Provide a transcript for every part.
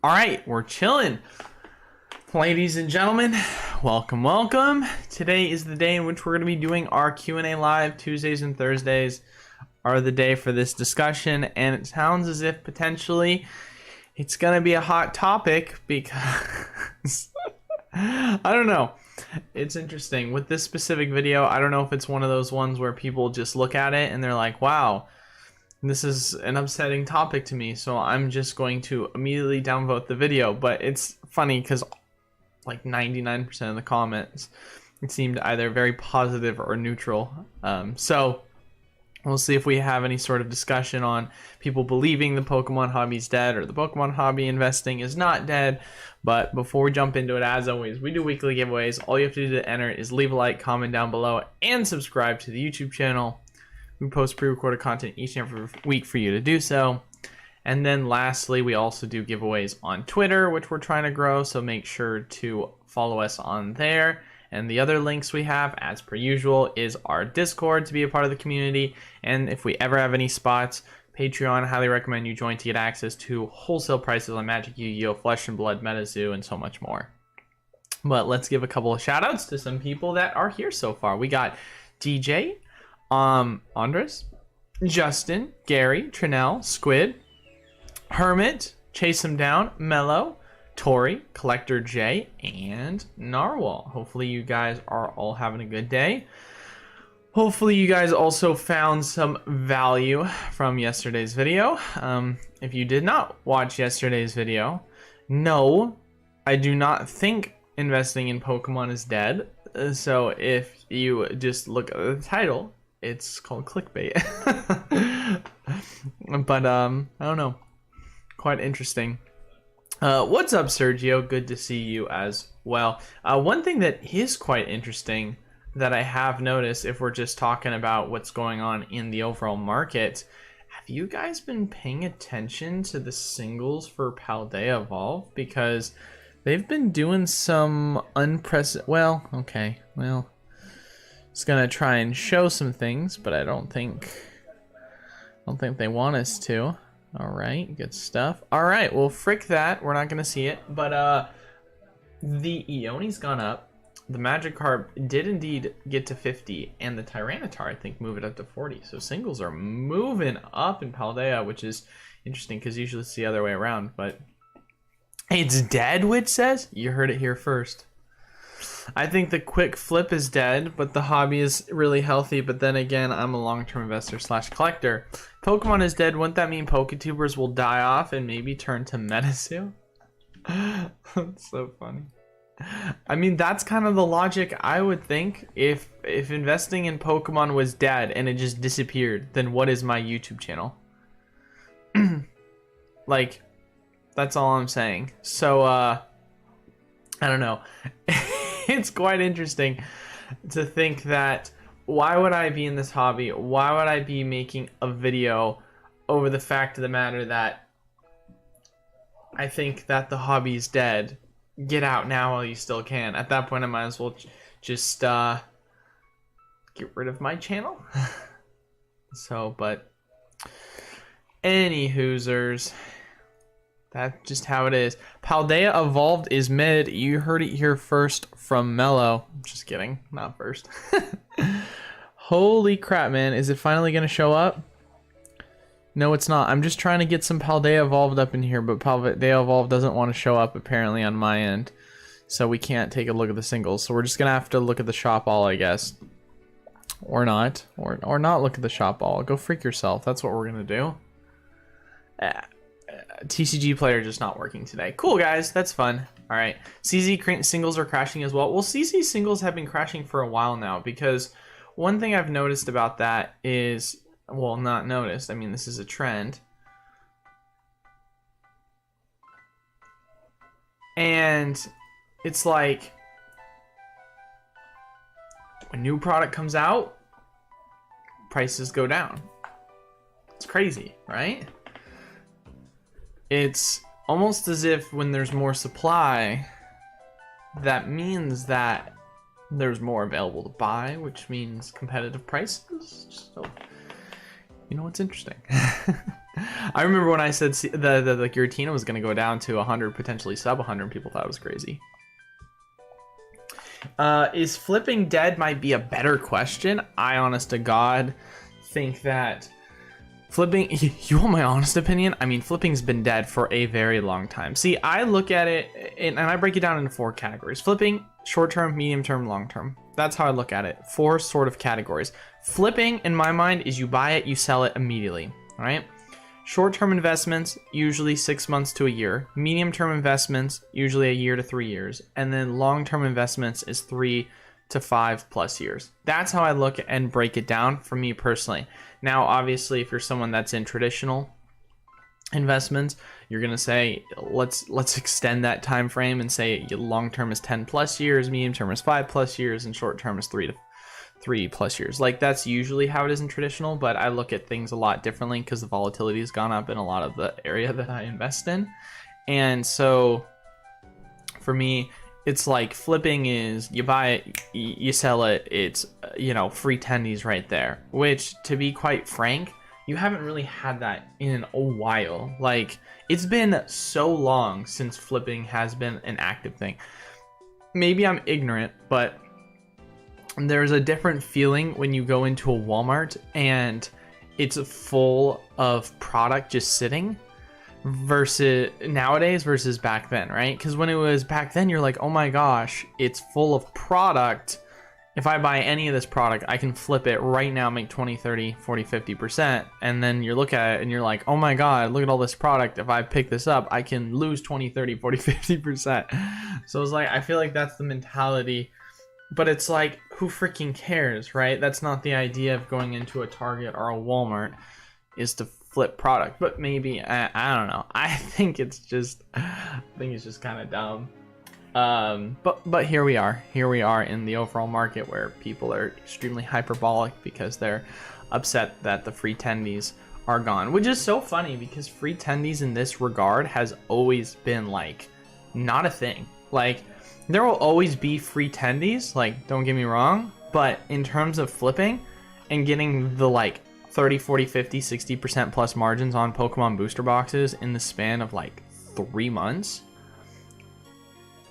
All right, we're chilling. Ladies and gentlemen, welcome, welcome. Today is the day in which we're going to be doing our Q&A live. Tuesdays and Thursdays are the day for this discussion, and it sounds as if potentially it's going to be a hot topic because I don't know. It's interesting. With this specific video, I don't know if it's one of those ones where people just look at it and they're like, wow, this is an upsetting topic to me, so I'm just going to immediately downvote the video. But it's funny because like 99% of the comments, it seemed either very positive or neutral. So we'll see if we have any sort of discussion on people believing the Pokemon hobby is dead or the Pokemon hobby investing is not dead. But before we jump into it, as always, we do weekly giveaways. All you have to do to enter is leave a like, comment down below, and subscribe to the YouTube channel. We post pre-recorded content each and every week for you to do so. And then lastly, we also do giveaways on Twitter, which we're trying to grow, so make sure to follow us on there. And the other links we have, as per usual, is our Discord to be a part of the community. And if we ever have any spots, Patreon, I highly recommend you join to get access to wholesale prices on Magic, Yu-Gi-Oh!, Flesh and Blood, MetaZoo, and so much more. But let's give a couple of shout-outs to some people that are here so far. We got DJ, Andres, Justin, Gary, Trinell, Squid, Hermit, Chase Him Down, Mello, Tori, Collector J, and Narwhal. Hopefully you guys are all having a good day. Hopefully you guys also found some value from yesterday's video. If you did not watch yesterday's video, no, I do not think investing in Pokemon is dead. So if you just look at the title, it's called clickbait. But I don't know. Quite interesting. What's up, Sergio? Good to see you as well. One thing that is quite interesting that I have noticed, if we're just talking about what's going on in the overall market, have you guys been paying attention to the singles for Paldea Evolved? Because they've been doing some unprecedented... Well, okay. Well, it's gonna try and show some things, but I don't think they want us to. All right, good stuff. All right, well, frick that. We're not gonna see it, but the Eoni's gone up. The Magikarp did indeed get to 50, and the Tyranitar, I think, move it up to 40. So singles are moving up in Paldea, which is interesting because usually it's the other way around. But it's dead, Witch says. You heard it here first. I think the quick flip is dead, but the hobby is really healthy. But then again, I'm a long-term investor / collector. Pokemon is dead. Wouldn't that mean Poketubers will die off and maybe turn to MetaZoo? That's so funny. I mean, that's kind of the logic I would think. If investing in Pokemon was dead and it just disappeared, then what is my YouTube channel? Like, that's all I'm saying. So, I don't know. It's quite interesting to think that why would I be in this hobby? Why would I be making a video over the fact of the matter that I think that the hobby is dead? Get out now while you still can. At that point, I might as well just get rid of my channel. So, but any hoosers, that's just how it is. Paldea Evolved is mid. You heard it here first from Mello. Just kidding, not first. Holy crap, man! Is it finally gonna show up? No, it's not. I'm just trying to get some Paldea Evolved up in here, but Paldea Evolved doesn't want to show up apparently on my end. So we can't take a look at the singles. So we're just going to have to look at the shop all, I guess. Or not. Or not look at the shop all. Go freak yourself. That's what we're going to do. TCG player just not working today. Cool, guys. That's fun. All right. CZ singles are crashing as well. Well, CZ singles have been crashing for a while now because one thing I've noticed about that is... Well, not noticed. I mean, this is a trend. And it's like when a new product comes out, prices go down. It's crazy, right? It's almost as if when there's more supply, that means that there's more available to buy, which means competitive prices. So You know what's interesting? I remember when I said the like Giratina was going to go down to 100, potentially sub 100, people thought it was crazy. Is flipping dead might be a better question. I, honest to God, think that flipping, you want my honest opinion? I mean, flipping's been dead for a very long time. See, I look at it, and I break it down into 4 categories. Flipping, short-term, medium-term, long-term. That's how I look at it. 4 sort of categories. Flipping, in my mind, is you buy it, you sell it immediately, all right? Short-term investments, usually 6 months to a year. Medium-term investments, usually a year to 3 years. And then long-term investments is 3 to 5+ years. That's how I look and break it down for me personally. Now, obviously, if you're someone that's in traditional investments, you're gonna say, let's extend that time frame and say long-term is 10+ years, medium-term is 5+ years, and short-term is 3+ years. Like, that's usually how it is in traditional, but I look at things a lot differently because the volatility has gone up in a lot of the area that I invest in. And so for me, it's like flipping is you buy it, you sell it, it's, you know, free tendies right there, which, to be quite frank, you haven't really had that in a while. Like, it's been so long since flipping has been an active thing. Maybe I'm ignorant, but there's a different feeling when you go into a Walmart and it's full of product just sitting versus nowadays versus back then, right? Because when it was back then, you're like, oh my gosh, it's full of product. If I buy any of this product, I can flip it right now, make 20, 30, 40, 50%. And then you look at it and you're like, oh my God, look at all this product. If I pick this up, I can lose 20, 30, 40, 50%. So it's like, I feel like that's the mentality. But it's like, who freaking cares, right? That's not the idea of going into a Target or a Walmart, is to flip product. But maybe, I don't know. I think it's just kind of dumb. But here we are. Here we are in the overall market where people are extremely hyperbolic because they're upset that the free tendies are gone. Which is so funny because free tendies in this regard has always been like not a thing. Like, there will always be free tendies, like, don't get me wrong, but in terms of flipping and getting the like 30, 40, 50, 60% plus margins on Pokemon booster boxes in the span of like 3 months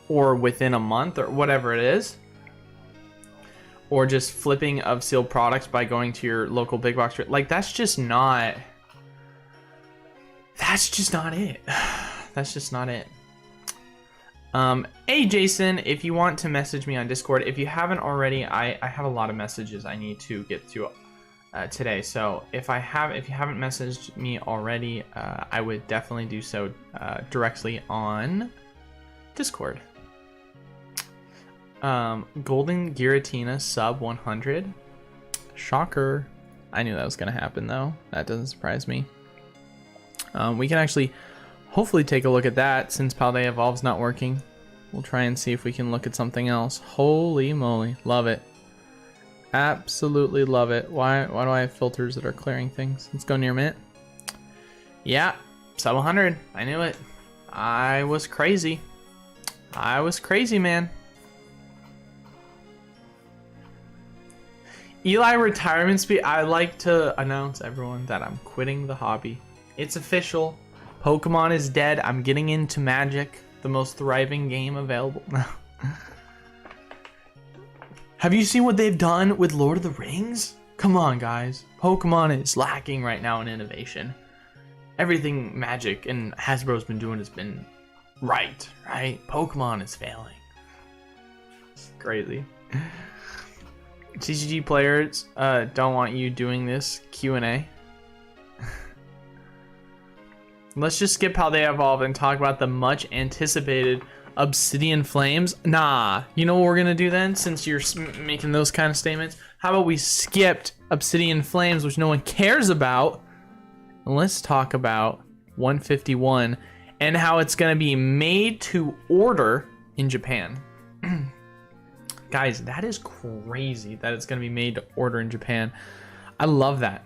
or within a month or whatever it is, or just flipping of sealed products by going to your local big box, like, that's just not it. That's just not it. Hey Jason, if you want to message me on Discord, if you haven't already, I have a lot of messages I need to get to today. So if you haven't messaged me already, I would definitely do so directly on Discord. Golden Giratina sub 100. Shocker. I knew that was gonna happen though. That doesn't surprise me. We can actually hopefully take a look at that since Paldea Evolved's not working. We'll try and see if we can look at something else. Holy moly, love it. Absolutely love it. Why do I have filters that are clearing things? Let's go near mint. Yeah, sub 100. I knew it. I was crazy. Man. Eli retirement speed. I'd like to announce everyone that I'm quitting the hobby. It's official. Pokemon is dead. I'm getting into Magic, the most thriving game available now. Have you seen what they've done with Lord of the Rings? Come on, guys. Pokemon is lacking right now in innovation. Everything Magic and Hasbro's been doing has been right? Pokemon is failing. It's crazy. TCG players don't want you doing this Q&A. Let's just skip Paldea Evolved and talk about the much anticipated Obsidian Flames. Nah, you know what we're gonna do then, since you're making those kind of statements? How about we skipped Obsidian Flames, which no one cares about, and let's talk about 151 and how it's gonna be made to order in Japan. Guys, that is crazy that it's gonna be made to order in Japan. I love that.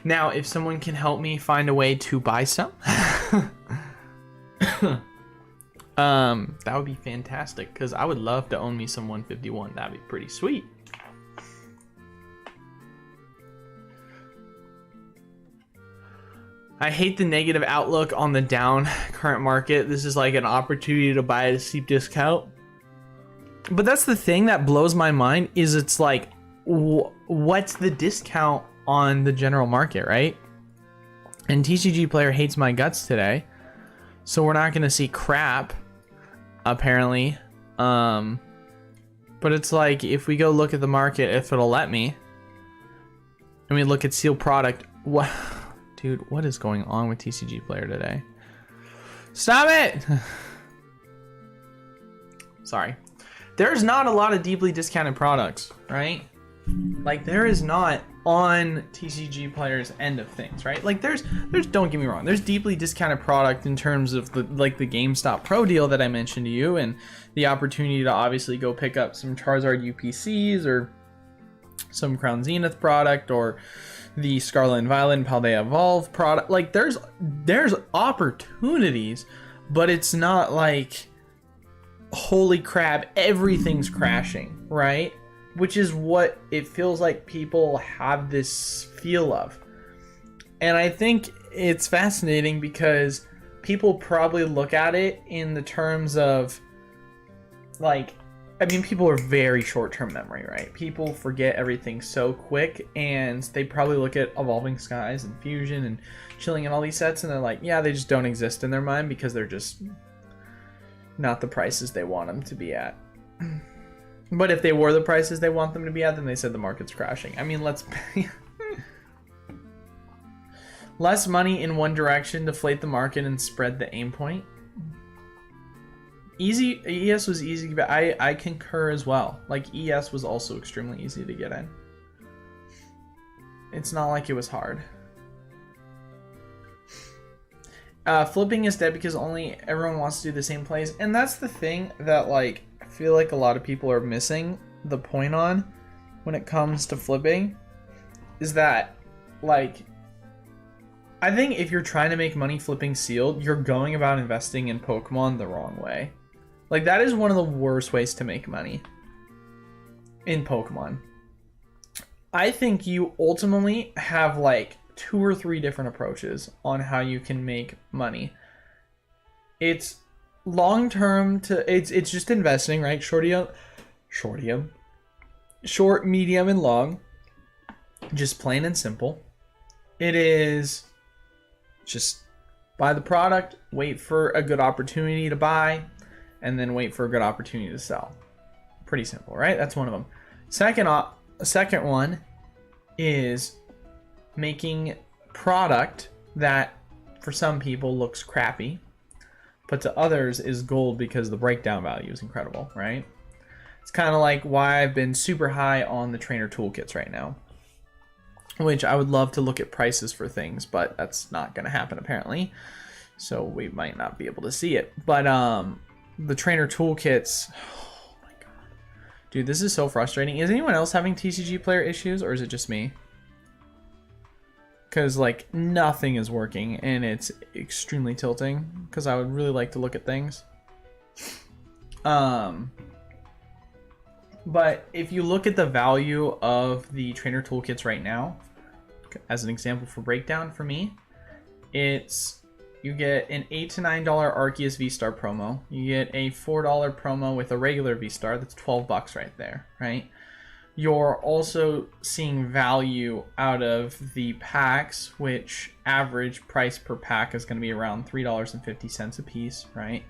Now, if someone can help me find a way to buy some, that would be fantastic, because I would love to own me some 151. That'd be pretty sweet. I hate the negative outlook on the down current market. This is like an opportunity to buy at a steep discount. But that's the thing that blows my mind is it's like, what's the discount on the general market, right? And TCG Player hates my guts today. So we're not going to see crap, apparently. But it's like, if we go look at the market, if it'll let me, and we look at sealed product, what, dude, what is going on with TCG Player today? Stop it! Sorry. There's not a lot of deeply discounted products, right? Like, there is not on TCG Player's end of things, right? Like, there's don't get me wrong, there's deeply discounted product in terms of the GameStop Pro deal that I mentioned to you, and the opportunity to obviously go pick up some Charizard UPCs or some Crown Zenith product or the Scarlet and Violet and Paldea Evolved product. Like, there's opportunities, but it's not like, holy crap, everything's crashing, right? Which is what it feels like people have this feel of. And I think it's fascinating because people probably look at it in the terms of, like, I mean, people are very short-term memory, right? People forget everything so quick, and they probably look at Evolving Skies and Fusion and Chilling and all these sets, and they're like, yeah, they just don't exist in their mind because they're just not the prices they want them to be at. But if they were the prices they want them to be at, then they said the market's crashing. I mean, let's less money in one direction, deflate the market and spread the aim point. ES was easy, but I concur as well. Like, ES was also extremely easy to get in. It's not like it was hard. Flipping is dead because only everyone wants to do the same plays, and that's the thing that, like, I feel like a lot of people are missing the point on when it comes to flipping, is that, like, I think if you're trying to make money flipping sealed, you're going about investing in Pokemon the wrong way. Like, that is one of the worst ways to make money in Pokemon. I think you ultimately have, like, 2 or 3 different approaches on how you can make money. It's long-term it's just investing, right? Short, medium, and long. Just plain and simple. It is just buy the product, wait for a good opportunity to buy, and then wait for a good opportunity to sell. Pretty simple, right? That's one of them. Second one is making product that for some people looks crappy, but to others is gold because the breakdown value is incredible, right? It's kind of like why I've been super high on the trainer toolkits right now, which I would love to look at prices for things, but that's not going to happen apparently, so we might not be able to see it. But the trainer toolkits, oh my god, dude, this is so frustrating. Is anyone else having TCG Player issues, or is it just me? Because, like, nothing is working, and it's extremely tilting, because I would really like to look at things. But if you look at the value of the trainer toolkits right now, as an example for breakdown for me, it's, you get an $8 to $9 Arceus V-Star promo. You get a $4 promo with a regular V-Star. That's $12 right there, right? You're also seeing value out of the packs, which average price per pack is going to be around $3.50 a piece, right?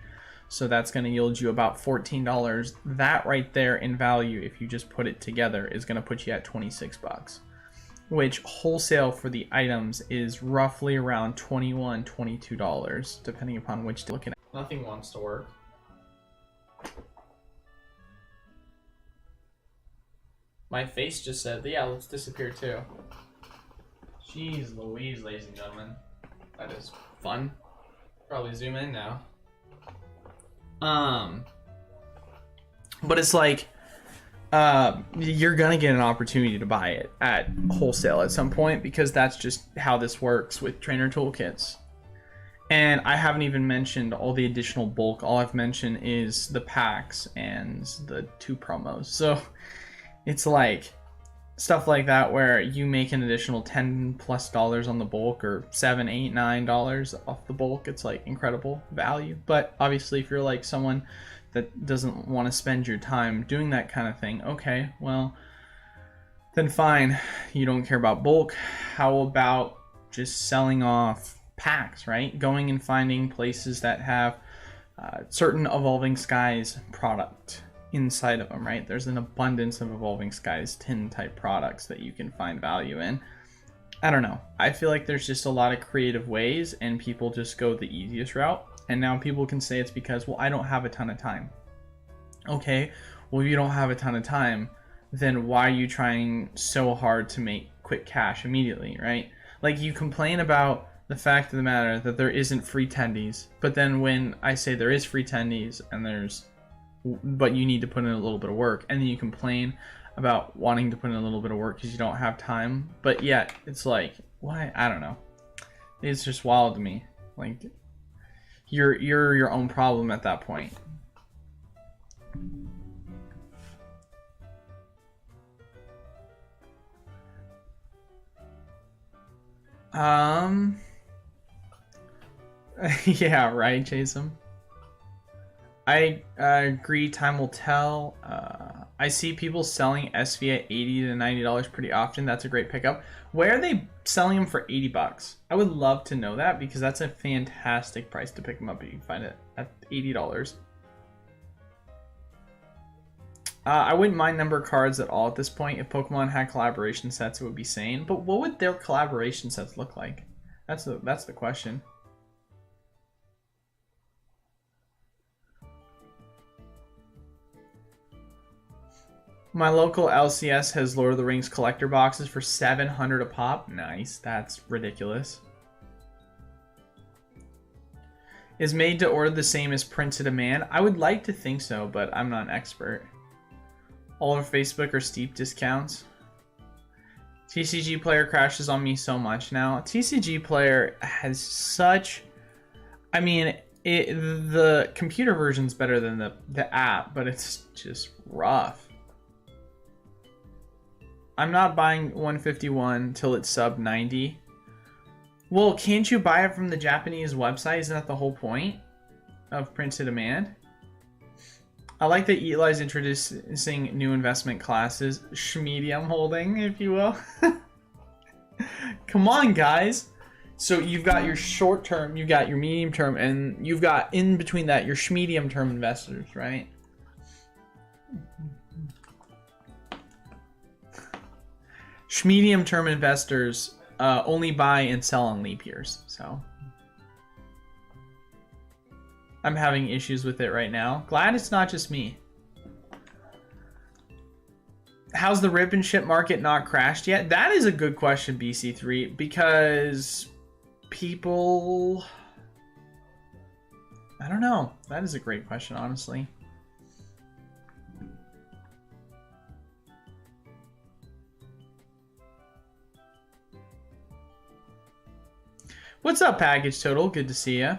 So that's going to yield you about $14. That right there in value, if you just put it together, is going to put you at $26, which wholesale for the items is roughly around $21, $22, depending upon which to look at. Nothing wants to work. My face just said, yeah, let's disappear too. Jeez Louise, ladies and gentlemen. That is fun. Probably zoom in now. But it's like, you're gonna get an opportunity to buy it at wholesale at some point, because that's just how this works with trainer toolkits. And I haven't even mentioned all the additional bulk. All I've mentioned is the packs and the 2 promos. So it's like, stuff like that where you make an additional $10+ on the bulk, or $7, $8, $9 off the bulk. It's like incredible value. But obviously, if you're like someone that doesn't want to spend your time doing that kind of thing, okay, well, then fine. You don't care about bulk. How about just selling off packs, right? Going and finding places that have certain Evolving Skies product inside of them, right? There's an abundance of Evolving Skies tin type products that you can find value in. I don't know. I feel like there's just a lot of creative ways, and people just go the easiest route. And now people can say it's because, well, I don't have a ton of time. Okay, well, if you don't have a ton of time, then why are you trying so hard to make quick cash immediately, right? Like, you complain about the fact of the matter that there isn't free tendies, but then when I say there is free tendies but you need to put in a little bit of work, and then you complain about wanting to put in a little bit of work because you don't have time, but yet it's like, why? I don't know. It's just wild to me. Like, you're your own problem at that point. Yeah, right, Jason. I agree. Time will tell. I see people selling SV at $80 to $90 pretty often. That's a great pickup. Where are they selling them for $80? I would love to know that, because that's a fantastic price to pick them up if you can find it at $80. I wouldn't mind number cards at all at this point. If Pokemon had collaboration sets, it would be sane. But what would their collaboration sets look like? That's the question. My local LCS has Lord of the Rings collector boxes for $700 a pop. Nice. That's ridiculous. Is made to order the same as print to demand? I would like to think so, but I'm not an expert. All over Facebook are steep discounts. TCG Player crashes on me so much now. TCG Player has such... I mean, the computer version's better than the app, but it's just rough. I'm not buying 151 till it's sub 90. Well, can't you buy it from the Japanese website? Isn't that the whole point of print to demand? I like that Eli's introducing new investment classes. Schmedium holding, if you will. Come on, guys. So you've got your short term, you've got your medium term, and you've got in between that your schmedium term investors, right? Schmedium term investors only buy and sell on leap years, so I'm having issues with it right now. Glad it's not just me. How's the rip and ship market not crashed yet? That is a good question, BC3, because people... I don't know. That is a great question, honestly. What's up, Package Total? Good to see ya.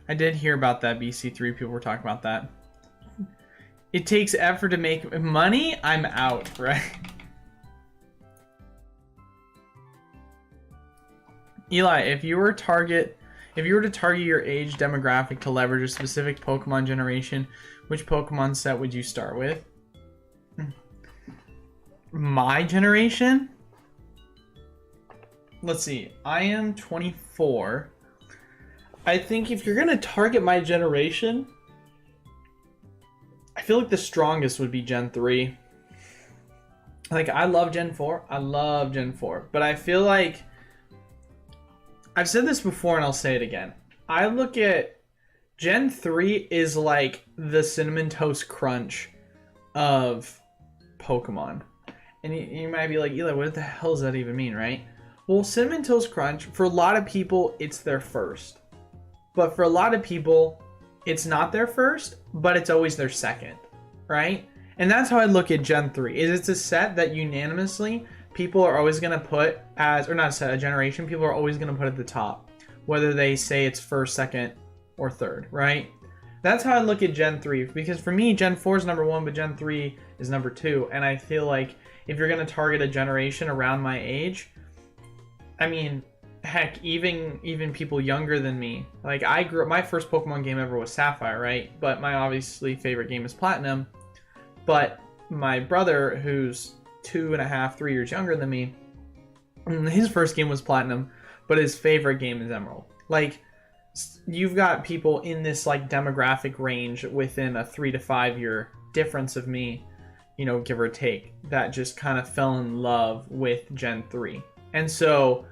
I did hear about that, BC3. People were talking about that. It takes effort to make money. I'm out, right? Eli, if you were to target your age demographic to leverage a specific Pokemon generation, which Pokemon set would you start with? My generation? Let's see. I am 24. I think if you're going to target my generation, I feel like the strongest would be Gen 3. Like, I love Gen 4. I love Gen 4. But I feel like... I've said this before and I'll say it again. I look at Gen 3 is like the Cinnamon Toast Crunch of Pokemon. And you might be like, Eli, what the hell does that even mean, right? Well, Cinnamon Toast Crunch, for a lot of people, it's their first. But for a lot of people, it's not their first, but it's always their second, right? And that's how I look at Gen 3. It's a set that unanimously people are always going to put as, or not a set, a generation, people are always going to put at the top, whether they say it's first, second, or third, right? That's how I look at Gen 3, because for me, Gen 4 is number 1, but Gen 3 is number 2, and I feel like if you're going to target a generation around my age, I mean, heck, even people younger than me, like I grew up, my first Pokemon game ever was Sapphire, right? But my obviously favorite game is Platinum, but my brother, who's 2.5, 3 years younger than me, his first game was Platinum, but his favorite game is Emerald. Like, you've got people in this like demographic range within a 3 to 5 year difference of me, you know, give or take, that just kind of fell in love with Gen 3. And so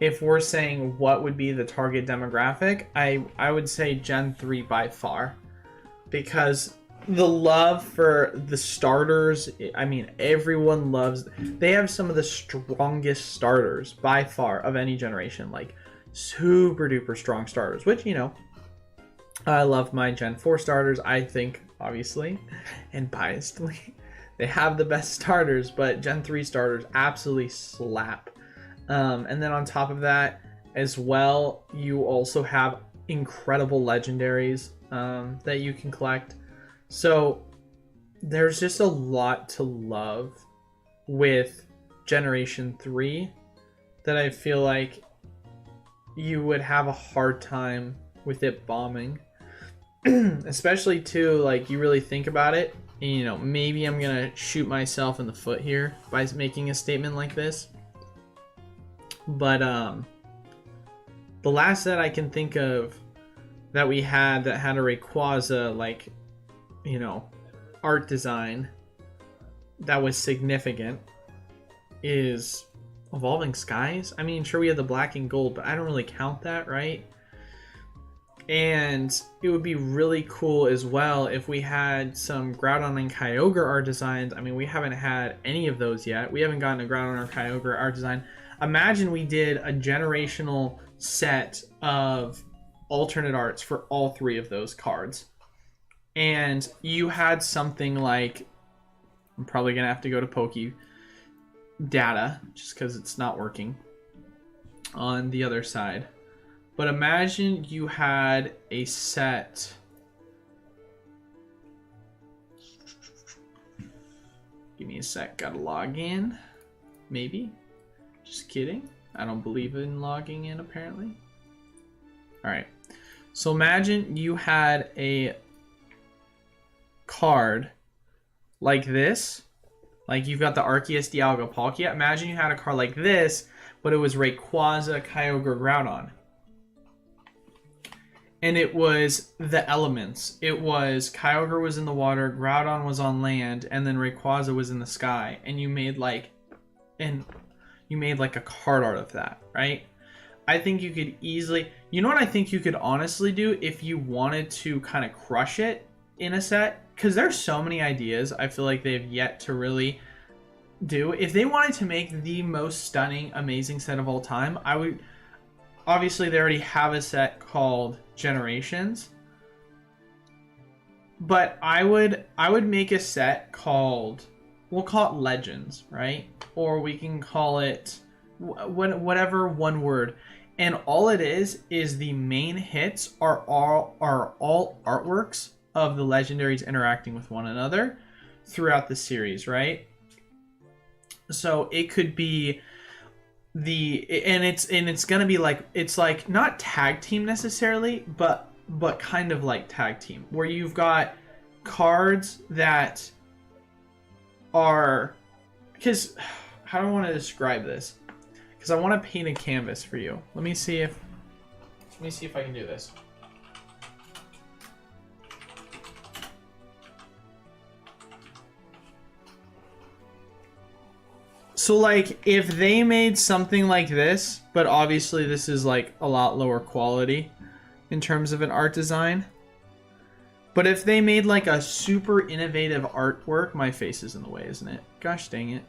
if we're saying what would be the target demographic, I would say Gen 3 by far, because the love for the starters, I mean, everyone loves, they have some of the strongest starters by far of any generation, like super duper strong starters, which, you know, I love my Gen 4 starters. I think, obviously, and biasedly, they have the best starters, but Gen 3 starters absolutely slap. And then on top of that as well, you also have incredible legendaries that you can collect. So there's just a lot to love with Generation 3 that I feel like you would have a hard time with it bombing. Especially too, like, you really think about it, and, you know, maybe I'm gonna shoot myself in the foot here by making a statement like this, but the last set I can think of that we had that had a Rayquaza, like, you know, art design that was significant is Evolving Skies. I mean, sure, we have the black and gold, but I don't really count that, right? And it would be really cool as well if we had some Groudon and Kyogre art designs. I mean, we haven't had any of those yet. We haven't gotten a Groudon or Kyogre art design. Imagine we did a generational set of alternate arts for all 3 of those cards. And you had something like, I'm probably going to have to go to Poke Data just because it's not working on the other side. But imagine you had a set. Give me a sec, gotta log in. Maybe. Just kidding. I don't believe in logging in, apparently. Alright. So imagine you had a card like this. Like, you've got the Arceus, Dialga, Palkia. Imagine you had a card like this, but it was Rayquaza, Kyogre, Groudon. And it was the elements. It was Kyogre was in the water, Groudon was on land, and then Rayquaza was in the sky. And you made like a card art of that, right? I think you could easily, you know what I think you could honestly do if you wanted to kind of crush it in a set? Because there's so many ideas I feel like they've yet to really do. If they wanted to make the most stunning, amazing set of all time, I would, obviously they already have a set called Generations, but I would make a set called, we'll call it Legends, right? Or we can call it whatever one word. And all it is the main hits are all artworks of the legendaries interacting with one another throughout the series, right? So it could be it's gonna be like, it's like not tag team necessarily, but kind of like tag team, where you've got cards that are, because how do I want to describe this? Because I want to paint a canvas for you. Let me see if I can do this. So, like, if they made something like this, but obviously this is like a lot lower quality in terms of an art design. But if they made like a super innovative artwork, my face is in the way, isn't it? Gosh dang it.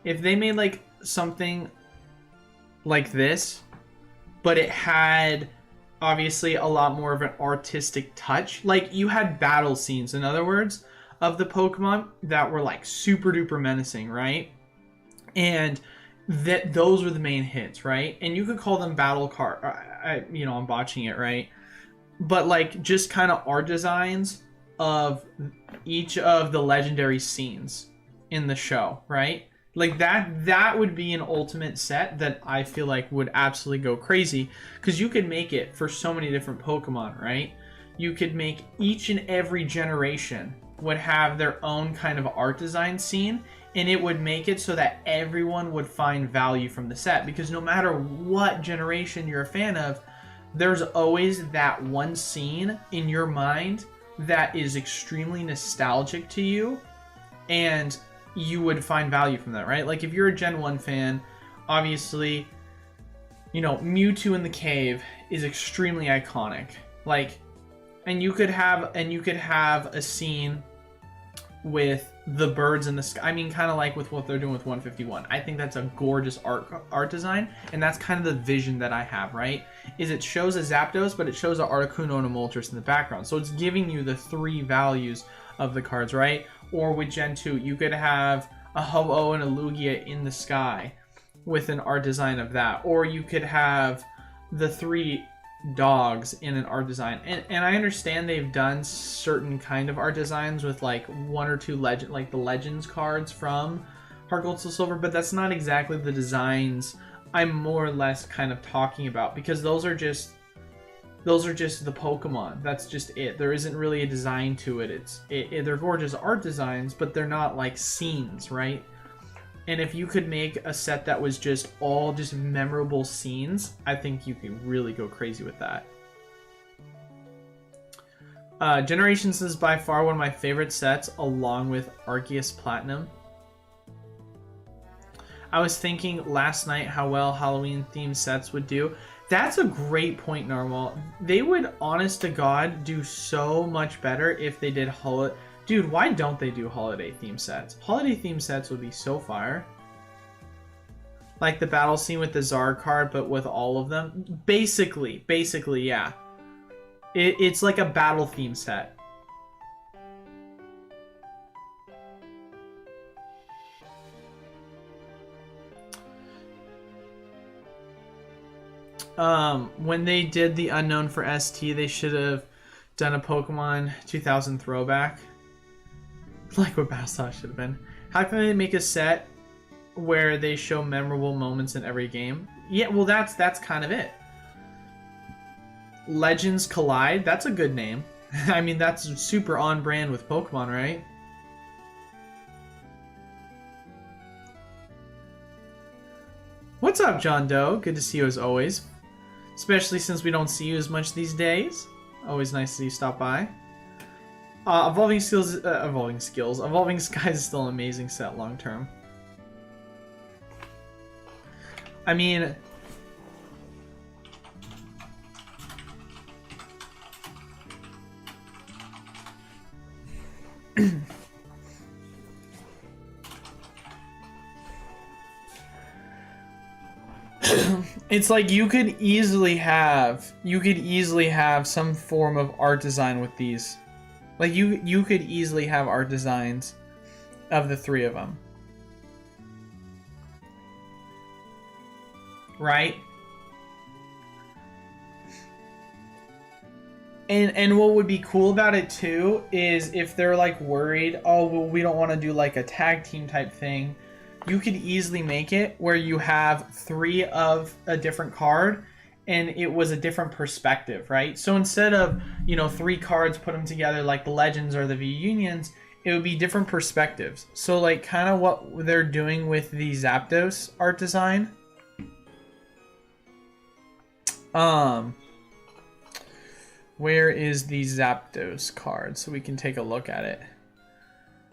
If they made like something like this, but it had obviously a lot more of an artistic touch, like you had battle scenes, in other words, of the Pokemon that were like super duper menacing, right? And those were the main hits, right? And you could call them battle card. I'm botching it, right? But like just kind of art designs of each of the legendary scenes in the show, right? Like that would be an ultimate set that I feel like would absolutely go crazy, because you could make it for so many different Pokemon, right? You could make each and every generation would have their own kind of art design scene, and it would make it so that everyone would find value from the set, because no matter what generation you're a fan of, there's always that one scene in your mind that is extremely nostalgic to you, and you would find value from that, right? Like if you're a Gen 1 fan, obviously, Mewtwo in the cave is extremely iconic. Like, and you could have a scene with the birds in the sky. I mean, kind of like with what they're doing with 151. I think that's a gorgeous art design, and that's kind of the vision that I have, right? Is it shows a Zapdos, but it shows a Articuno and a Moltres in the background. So it's giving you the three values of the cards, right? Or with Gen 2, you could have a Ho-Oh and a Lugia in the sky with an art design of that. Or you could have the three dogs in an art design. And I understand they've done certain kind of art designs with like one or two the Legends cards from Heart Gold Soul Silver, but that's not exactly the designs I'm more or less kind of talking about, because those are just the Pokemon. That's just it. There isn't really a design to it. They're gorgeous art designs, but they're not like scenes, right? And if you could make a set that was just all just memorable scenes, I think you could really go crazy with that. Generations is by far one of my favorite sets, along with Arceus Platinum. I was thinking last night how well Halloween themed sets would do. That's a great point, Narwhal. They would, honest to God, do so much better if they did holiday. Dude, why don't they do holiday theme sets? Holiday theme sets would be so fire. Like the battle scene with the Zard card, but with all of them. Basically, yeah. It's like a battle theme set. When they did the Unknown for ST, they should have done a Pokemon 2000 throwback. Like what Battlestar should have been. How can they make a set where they show memorable moments in every game? Yeah, well, that's kind of it. Legends Collide, that's a good name. I mean, that's super on brand with Pokemon, right? What's up, John Doe? Good to see you as always. Especially since we don't see you as much these days. Always nice to see you stop by. Evolving Skies is still an amazing set long term. I mean, it's like you could easily have some form of art design with these. Like you could easily have art designs of the three of them. Right? And what would be cool about it too is if they're like worried, oh well, we don't want to do like a tag team type thing, you could easily make it where you have three of a different card and it was a different perspective, right? So instead of, three cards, put them together like the Legends or the V-Unions, it would be different perspectives. So like kind of what they're doing with the Zapdos art design. Where is the Zapdos card so we can take a look at it?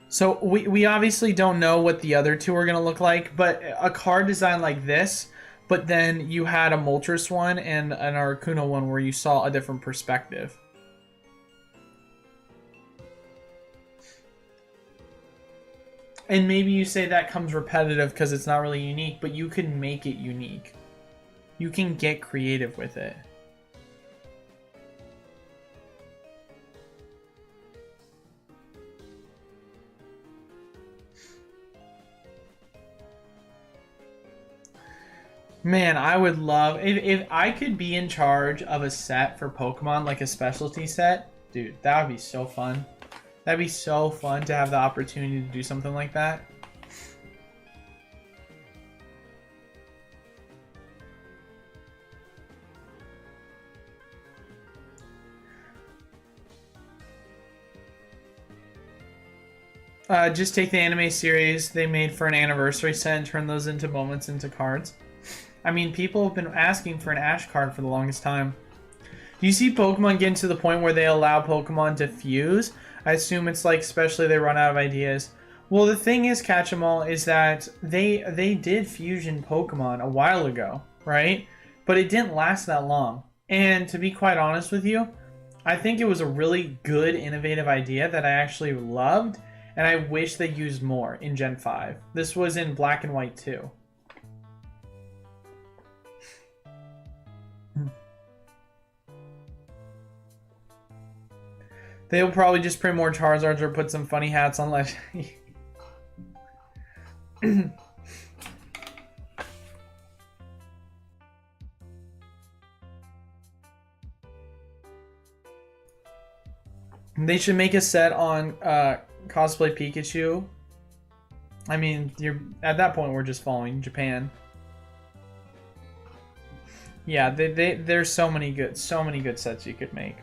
So we obviously don't know what the other two are going to look like, but a card design like this, but then you had a Moltres one and an Articuno one where you saw a different perspective. And maybe you say that comes repetitive because it's not really unique, but you can make it unique. You can get creative with it. Man, I would love if I could be in charge of a set for Pokemon, like a specialty set. Dude, that would be so fun. That'd be so fun to have the opportunity to do something like that. Just take the anime series they made for an anniversary set and turn those into moments into cards. I mean, people have been asking for an Ash card for the longest time. Do you see Pokemon getting to the point where they allow Pokemon to fuse? I assume it's like, especially they run out of ideas. Well, the thing is, Catch 'em All, is that they did fusion Pokemon a while ago, right? But it didn't last that long. And to be quite honest with you, I think it was a really good, innovative idea that I actually loved, and I wish they used more in Gen 5. This was in Black and White too. They'll probably just print more Charizards or put some funny hats on Legendary. They should make a set on cosplay Pikachu. I mean, you're at that point we're just following Japan. Yeah, there's so many good sets you could make.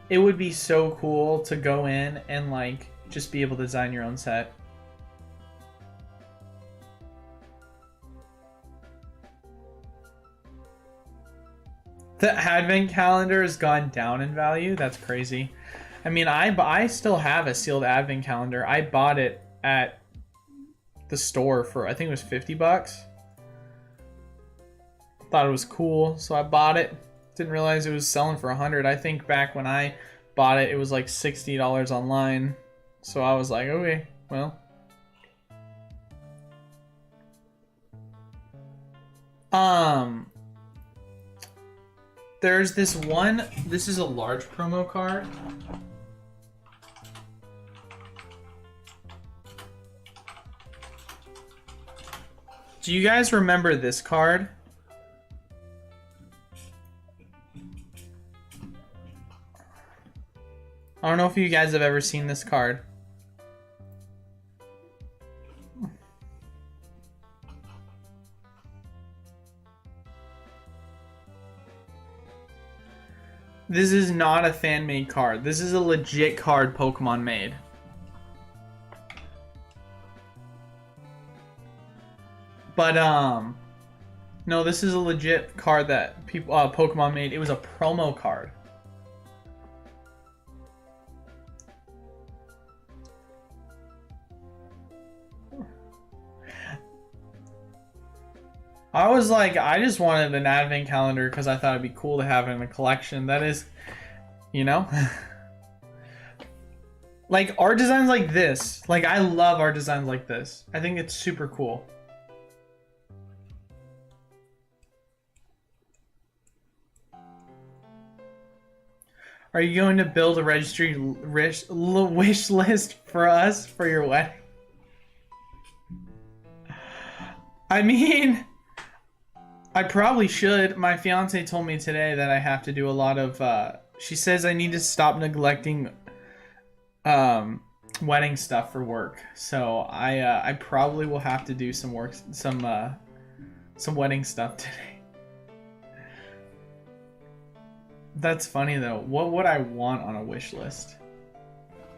It would be so cool to go in and like just be able to design your own set. The advent calendar has gone down in value. That's crazy. I mean, I still have a sealed advent calendar. I bought it at the store for, I think it was 50 bucks. Thought it was cool, so I bought it. Didn't realize it was selling for 100. I think back when I bought it, it was like $60 online. So I was like, okay, well. There's this one. This is a large promo card. Do you guys remember this card? I don't know if you guys have ever seen this card. This is not a fan-made card. This is a legit card Pokemon made. But, no, this is a legit card that people, Pokemon made. It was a promo card. I was like, I just wanted an advent calendar because I thought it'd be cool to have it in a collection. That is, you know? Like, art designs like this. Like, I love art designs like this. I think it's super cool. Are you going to build a registry wish list for us for your wedding? I mean, I probably should. My fiance told me today that I have to do a lot of, she says I need to stop neglecting wedding stuff for work. So I probably will have to do some work, some wedding stuff today. That's funny though. What would I want on a wish list?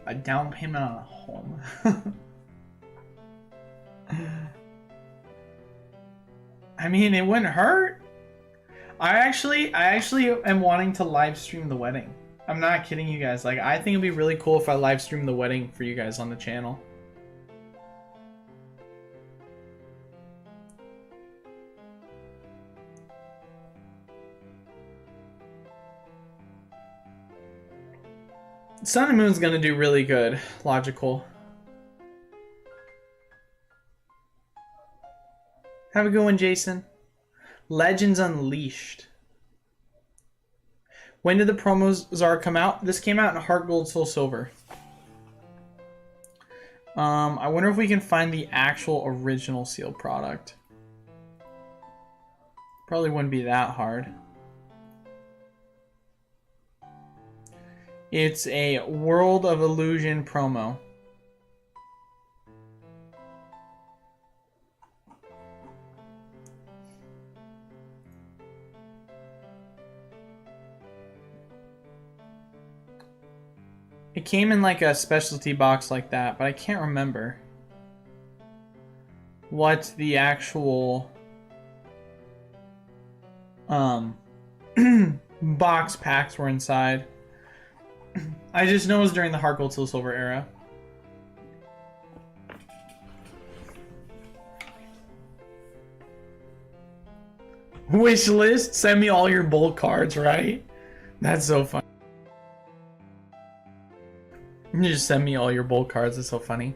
A down payment on a home. I mean, it wouldn't hurt. I actually am wanting to live stream the wedding. I'm not kidding you guys. Like, I think it'd be really cool if I live stream the wedding for you guys on the channel. Sun and Moon's gonna do really good. Logical. Have a good one, Jason. Legends Unleashed. When did the promos Zara come out? This came out in Heart Gold, Soul Silver. I wonder if we can find the actual original sealed product. Probably wouldn't be that hard. It's a World of Illusion promo. It came in like a specialty box like that, but I can't remember what the actual box packs were inside. I just know it was during the Heart Gold Soul Silver era. Wish list, send me all your bold cards, right? That's so funny. You just send me all your bold cards. It's so funny.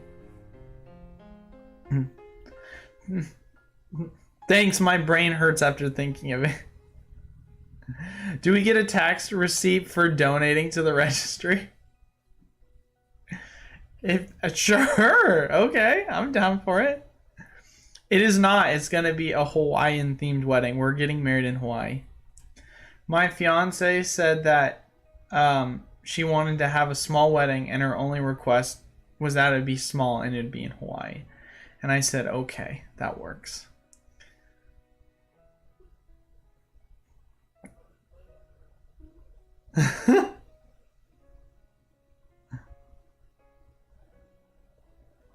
Thanks, my brain hurts after thinking of it. Do we get a tax receipt for donating to the registry? Sure, okay, I'm down for it. It is not. It's gonna be a Hawaiian themed wedding. We're getting married in Hawaii. My fiance said that she wanted to have a small wedding, and her only request was that it'd be small and it'd be in Hawaii. And I said, okay, that works.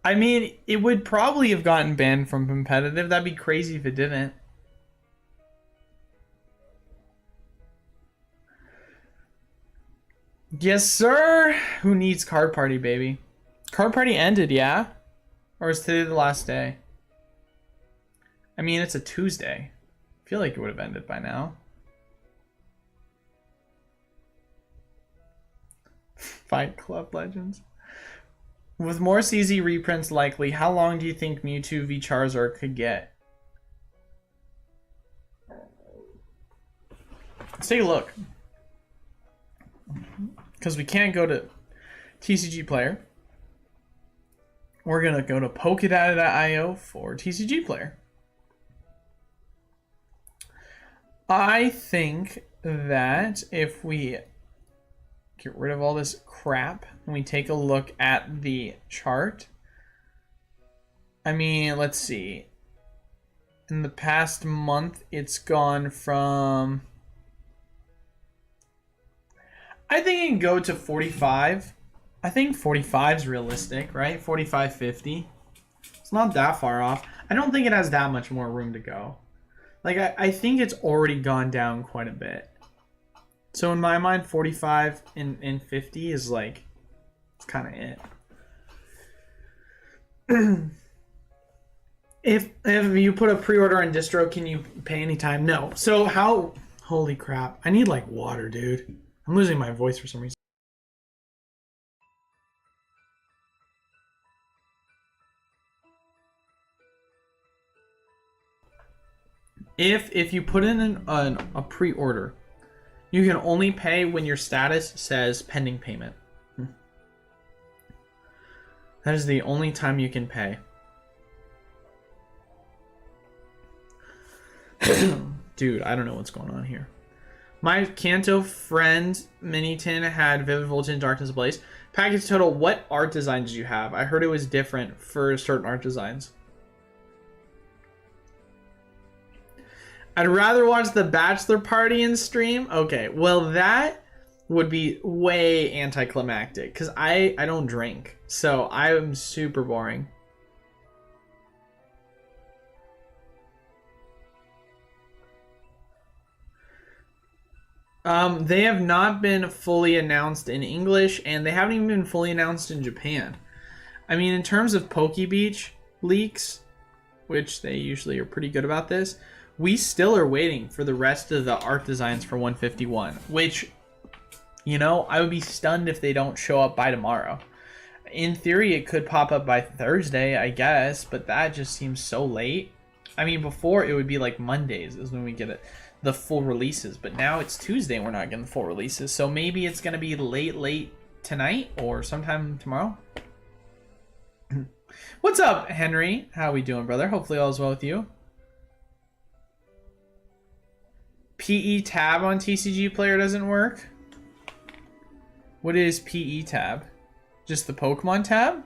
I mean, it would probably have gotten banned from competitive. That'd be crazy if it didn't. Yes, sir. Who needs card party, baby? Card party ended, yeah? Or is today the last day? I mean, it's a Tuesday. I feel like it would have ended by now. Fight Club Legends. With more CZ reprints likely, how long do you think Mewtwo v Charizard could get? Let's take a look. Because we can't go to TCG Player. We're going to go to Pokedata.io for TCG Player. I think that if we get rid of all this crap and we take a look at the chart, I mean, let's see. In the past month, it's gone from... I think it can go to 45. I think 45 is realistic, right? 45, 50. It's not that far off. I don't think it has that much more room to go. Like, I think it's already gone down quite a bit. So in my mind, 45 and 50 is like, it's kind of it. If you put a pre-order on distro, can you pay anytime? No. So how... Holy crap. I need like water, dude. I'm losing my voice for some reason. If you put in a pre-order, you can only pay when your status says pending payment. That is the only time you can pay. Dude, I don't know what's going on here. My Kanto friend Minitin had Vivid Voltage and Darkness Ablaze. Package total, what art design did you have? I heard it was different for certain art designs. I'd rather watch the bachelor party and stream. Okay, well that would be way anticlimactic because I don't drink, so I'm super boring. They have not been fully announced in English, and they haven't even been fully announced in Japan. I mean, in terms of PokeBeach leaks, which they usually are pretty good about this, we still are waiting for the rest of the art designs for 151, which, you know, I would be stunned if they don't show up by tomorrow. In theory, it could pop up by Thursday, I guess, but that just seems so late. I mean, before it would be like Mondays is when we get it. The full releases, but now it's Tuesday and we're not getting the full releases, so maybe it's gonna be late tonight or sometime tomorrow. What's up, Henry? How we doing, brother? Hopefully all is well with you. PE tab on TCG Player doesn't work. What is PE tab? Just the Pokemon tab?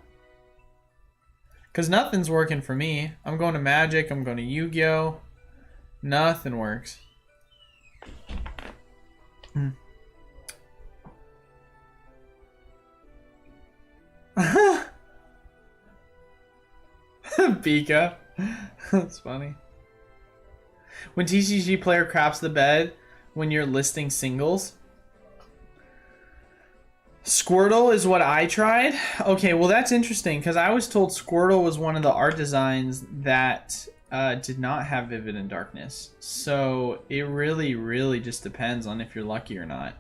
Because nothing's working for me. I'm going to Magic. I'm going to Yu-Gi-Oh! Nothing works. Pika. That's funny. When TCG Player craps the bed when you're listing singles. Squirtle is what I tried. Okay, well that's interesting because I was told Squirtle was one of the art designs that did not have Vivid and Darkness. So it really, really just depends on if you're lucky or not.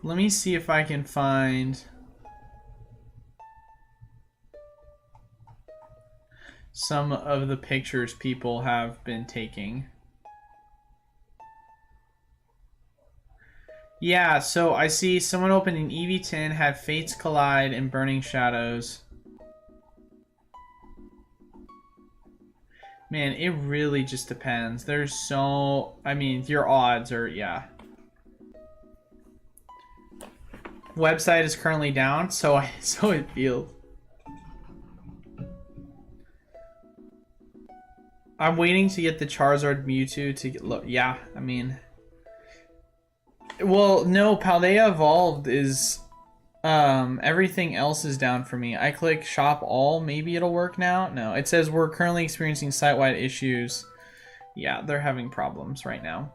Let me see if I can find some of the pictures people have been taking. Yeah, so I see someone opened an EV10, had Fates Collide and Burning Shadows. Man, it really just depends. There's so... I mean, your odds are... yeah. Website is currently down, so it feels. I'm waiting to get the Charizard Mewtwo to get look. Yeah, I mean, well, no, Paldea Evolved is everything else is down for me. I click shop all, maybe it'll work now. No, it says we're currently experiencing site-wide issues. Yeah, they're having problems right now.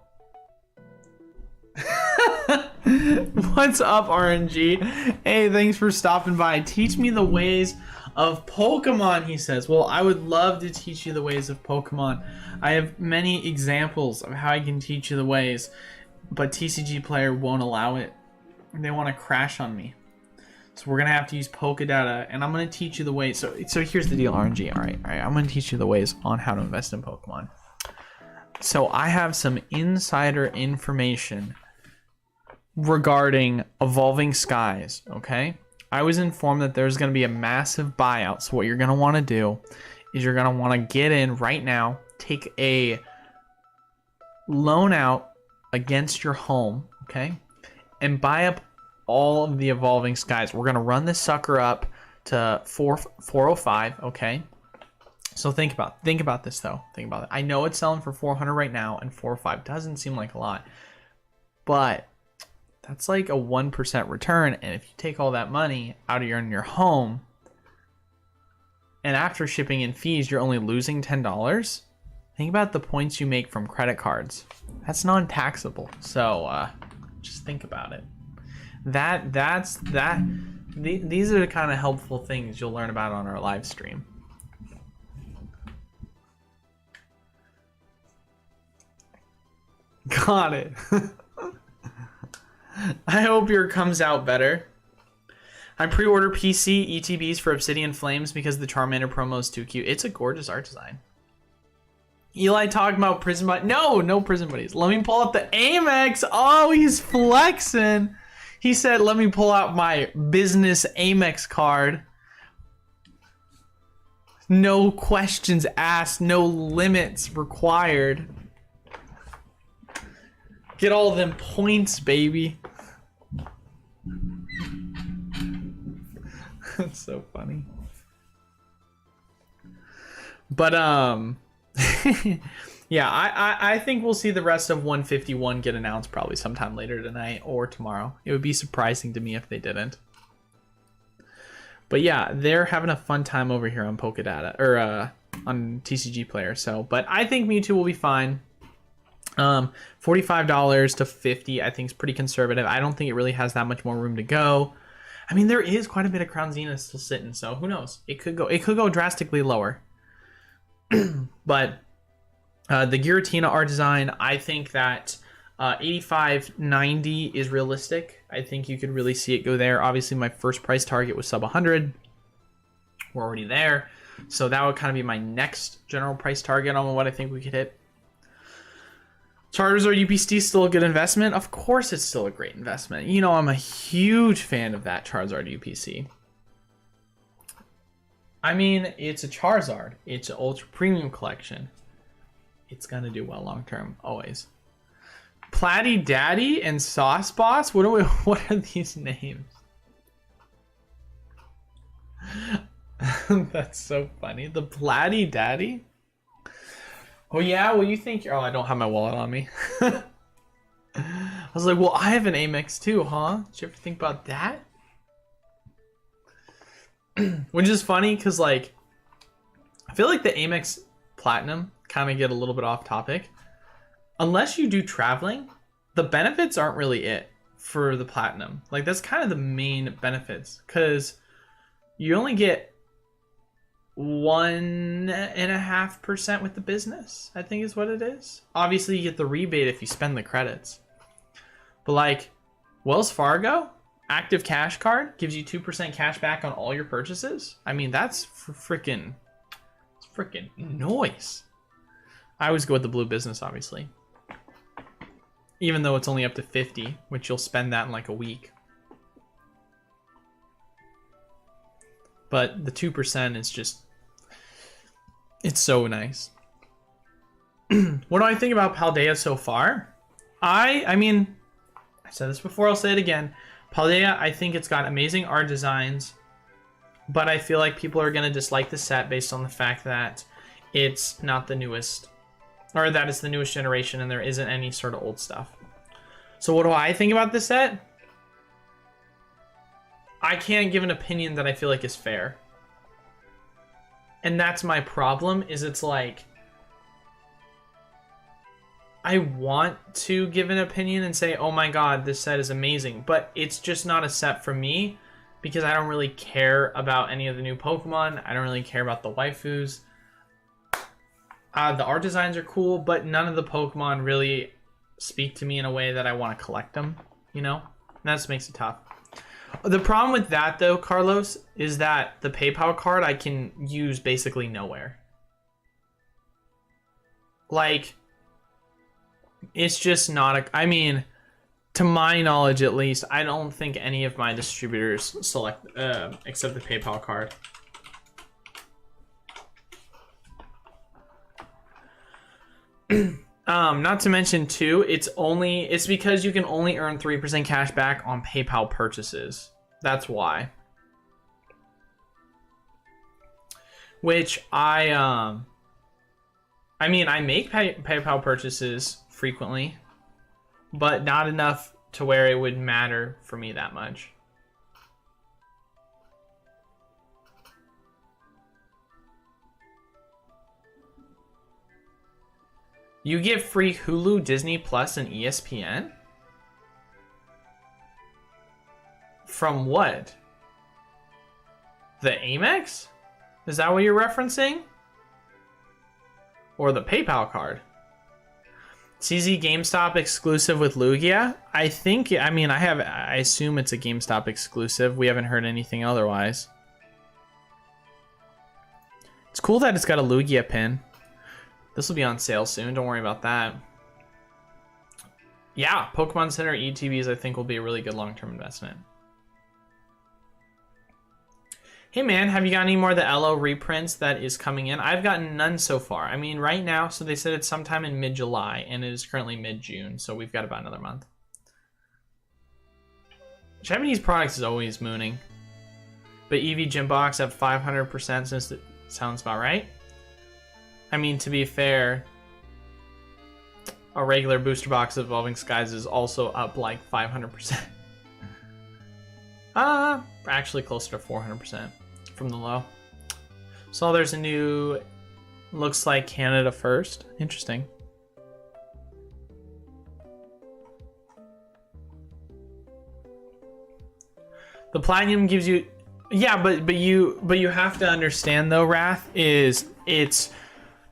What's up, RNG? Hey, thanks for stopping by. Teach me the ways of Pokemon, he says. Well, I would love to teach you the ways of Pokemon. I have many examples of how I can teach you the ways, but TCG Player won't allow it. They want to crash on me. So we're going to have to use Pokedata, and I'm going to teach you the ways. So here's the deal, RNG. All right. I'm going to teach you the ways on how to invest in Pokemon. So I have some insider information regarding Evolving Skies, okay? I was informed that there's going to be a massive buyout. So what you're going to want to do is you're going to want to get in right now, take a loan out against your home, okay? And buy up all of the Evolving Skies. We're going to run this sucker up to 405, okay? So think about this though. Think about it. I know it's selling for 400 right now, and 405 doesn't seem like a lot. But that's like a 1% return, and if you take all that money out of your home, and after shipping and fees, you're only losing $10. Think about the points you make from credit cards. That's non-taxable. So just think about it. These are the kind of helpful things you'll learn about on our live stream. Got it. I hope your comes out better. I pre-order PC ETBs for Obsidian Flames because the Charmander promo is too cute. It's a gorgeous art design. Eli talking about Prison Buddies. No Prison Buddies. Let me pull up the Amex. Oh, he's flexing. He said, let me pull out my business Amex card. No questions asked. No limits required. Get all of them points, baby. That's so funny. But yeah, I think we'll see the rest of 151 get announced probably sometime later tonight or tomorrow. It would be surprising to me if they didn't. But yeah, they're having a fun time over here on Pokedata or on TCG Player. So, but I think Mewtwo will be fine. $45 to $50 I think is pretty conservative. I don't think it really has that much more room to go. I mean, there is quite a bit of Crown Zenith still sitting, so who knows? It could go drastically lower. But the Giratina art design, I think that 85.90 is realistic. I think you could really see it go there. Obviously, my first price target was sub 100. We're already there. So that would kind of be my next general price target on what I think we could hit. Charizard UPST still a good investment? Of course it's still a great investment. You know, I'm a huge fan of that Charizard UPC. I mean, it's a Charizard. It's an ultra premium collection. It's gonna do well long term, always. Platty Daddy and Sauce Boss? What are these names? That's so funny. The Platty Daddy? Oh yeah, well you think... Oh, I don't have my wallet on me. I was like, well, I have an Amex too, huh? Did you ever think about that? Which is funny, because like... I feel like the Amex Platinum, kind of get a little bit off topic. Unless you do traveling, the benefits aren't really it for the Platinum. Like, that's kind of the main benefits, because you only get 1.5% with the business, I think is what it is. Obviously, you get the rebate if you spend the credits. But like, Wells Fargo, active cash card, gives you 2% cash back on all your purchases. I mean, that's freaking noise. I always go with the blue business, obviously. Even though it's only up to 50, which you'll spend that in like a week. But the 2% is just... It's so nice. What do I think about Paldea so far? I mean, I said this before, I'll say it again. Paldea, I think it's got amazing art designs, but I feel like people are going to dislike the set based on the fact that it's not the newest, or that it's the newest generation and there isn't any sort of old stuff. So what do I think about this set? I can't give an opinion that I feel like is fair. And that's my problem, is it's like, I want to give an opinion and say, oh my god, this set is amazing, but it's just not a set for me because I don't really care about any of the new Pokemon. I don't really care about the waifus. The art designs are cool, but none of the Pokemon really speak to me in a way that I want to collect them, you know? And that just makes it tough. The problem with that, though, Carlos, is that the PayPal card I can use basically nowhere. Like, it's just not a... I mean, to my knowledge, at least, I don't think any of my distributors select accept the PayPal card. Not to mention too, it's because you can only earn 3% cash back on PayPal purchases. That's why. Which I mean, I make PayPal purchases frequently, but not enough to where it would matter for me that much. You get free Hulu, Disney Plus, and ESPN? From what? The Amex? Is that what you're referencing? Or the PayPal card? CZ GameStop exclusive with Lugia? I assume it's a GameStop exclusive. We haven't heard anything otherwise. It's cool that it's got a Lugia pin. This will be on sale soon. Don't worry about that. Yeah, Pokemon Center ETBs I think will be a really good long-term investment. Hey man, have you got any more of the LO reprints that is coming in? I've gotten none so far. I mean, right now, so they said it's sometime in mid-July, and it is currently mid-June, so we've got about another month. Japanese products is always mooning. But EV Gym Box at 500% since it sounds about right. I mean, to be fair, a regular booster box of Evolving Skies is also up like 500%. Actually closer to 400% from the low. So there's a new, looks like Canada first. Interesting. The Platinum gives you, yeah, but you have to understand though, Wrath, is it's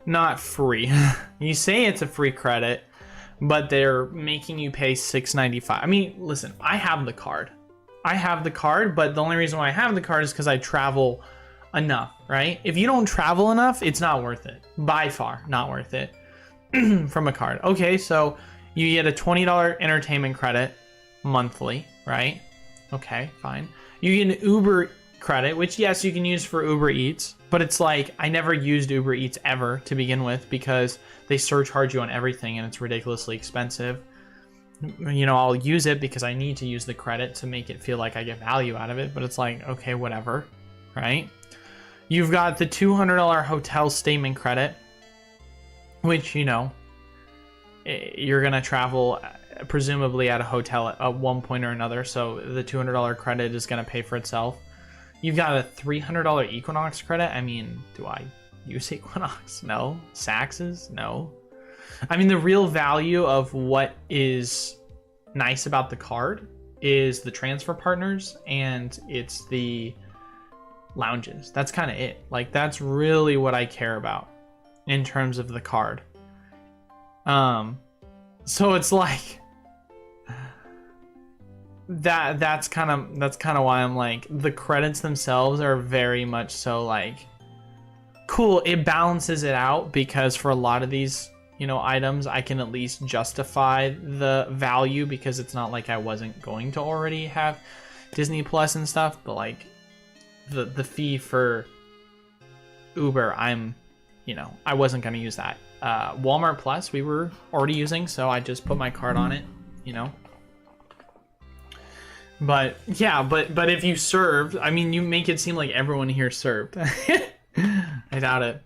not free. You say it's a free credit, but they're making you pay $6.95. I mean, listen, I have the card, but the only reason why I have the card is because I travel enough, right? If you don't travel enough, it's not worth it. By far, not worth it from a card. Okay, so you get a $20 entertainment credit monthly, right? Okay, fine. You get an Uber credit, which yes, you can use for Uber Eats, but it's like I never used Uber Eats ever to begin with because they surcharge you on everything and it's ridiculously expensive. You know, I'll use it because I need to use the credit to make it feel like I get value out of it, but it's like, okay, whatever, right? You've got the $200 hotel statement credit, which, you know, you're going to travel presumably at a hotel at one point or another, so the $200 credit is going to pay for itself. You've got a $300 Equinox credit. I mean, do I use Equinox? No. Saxes? No. I mean, the real value of what is nice about the card is the transfer partners and it's the lounges. That's kind of it. Like, that's really what I care about in terms of the card. So it's like that's kind of why I'm like, the credits themselves are very much so like cool. It balances it out because for a lot of these, you know, items, I can at least justify the value because it's not like I wasn't going to already have Disney Plus and stuff, but like the fee for Uber, I wasn't going to use that. Walmart Plus we were already using, so I just put my card on it, you know. But yeah, but if you served, I mean, you make it seem like everyone here served. I doubt it.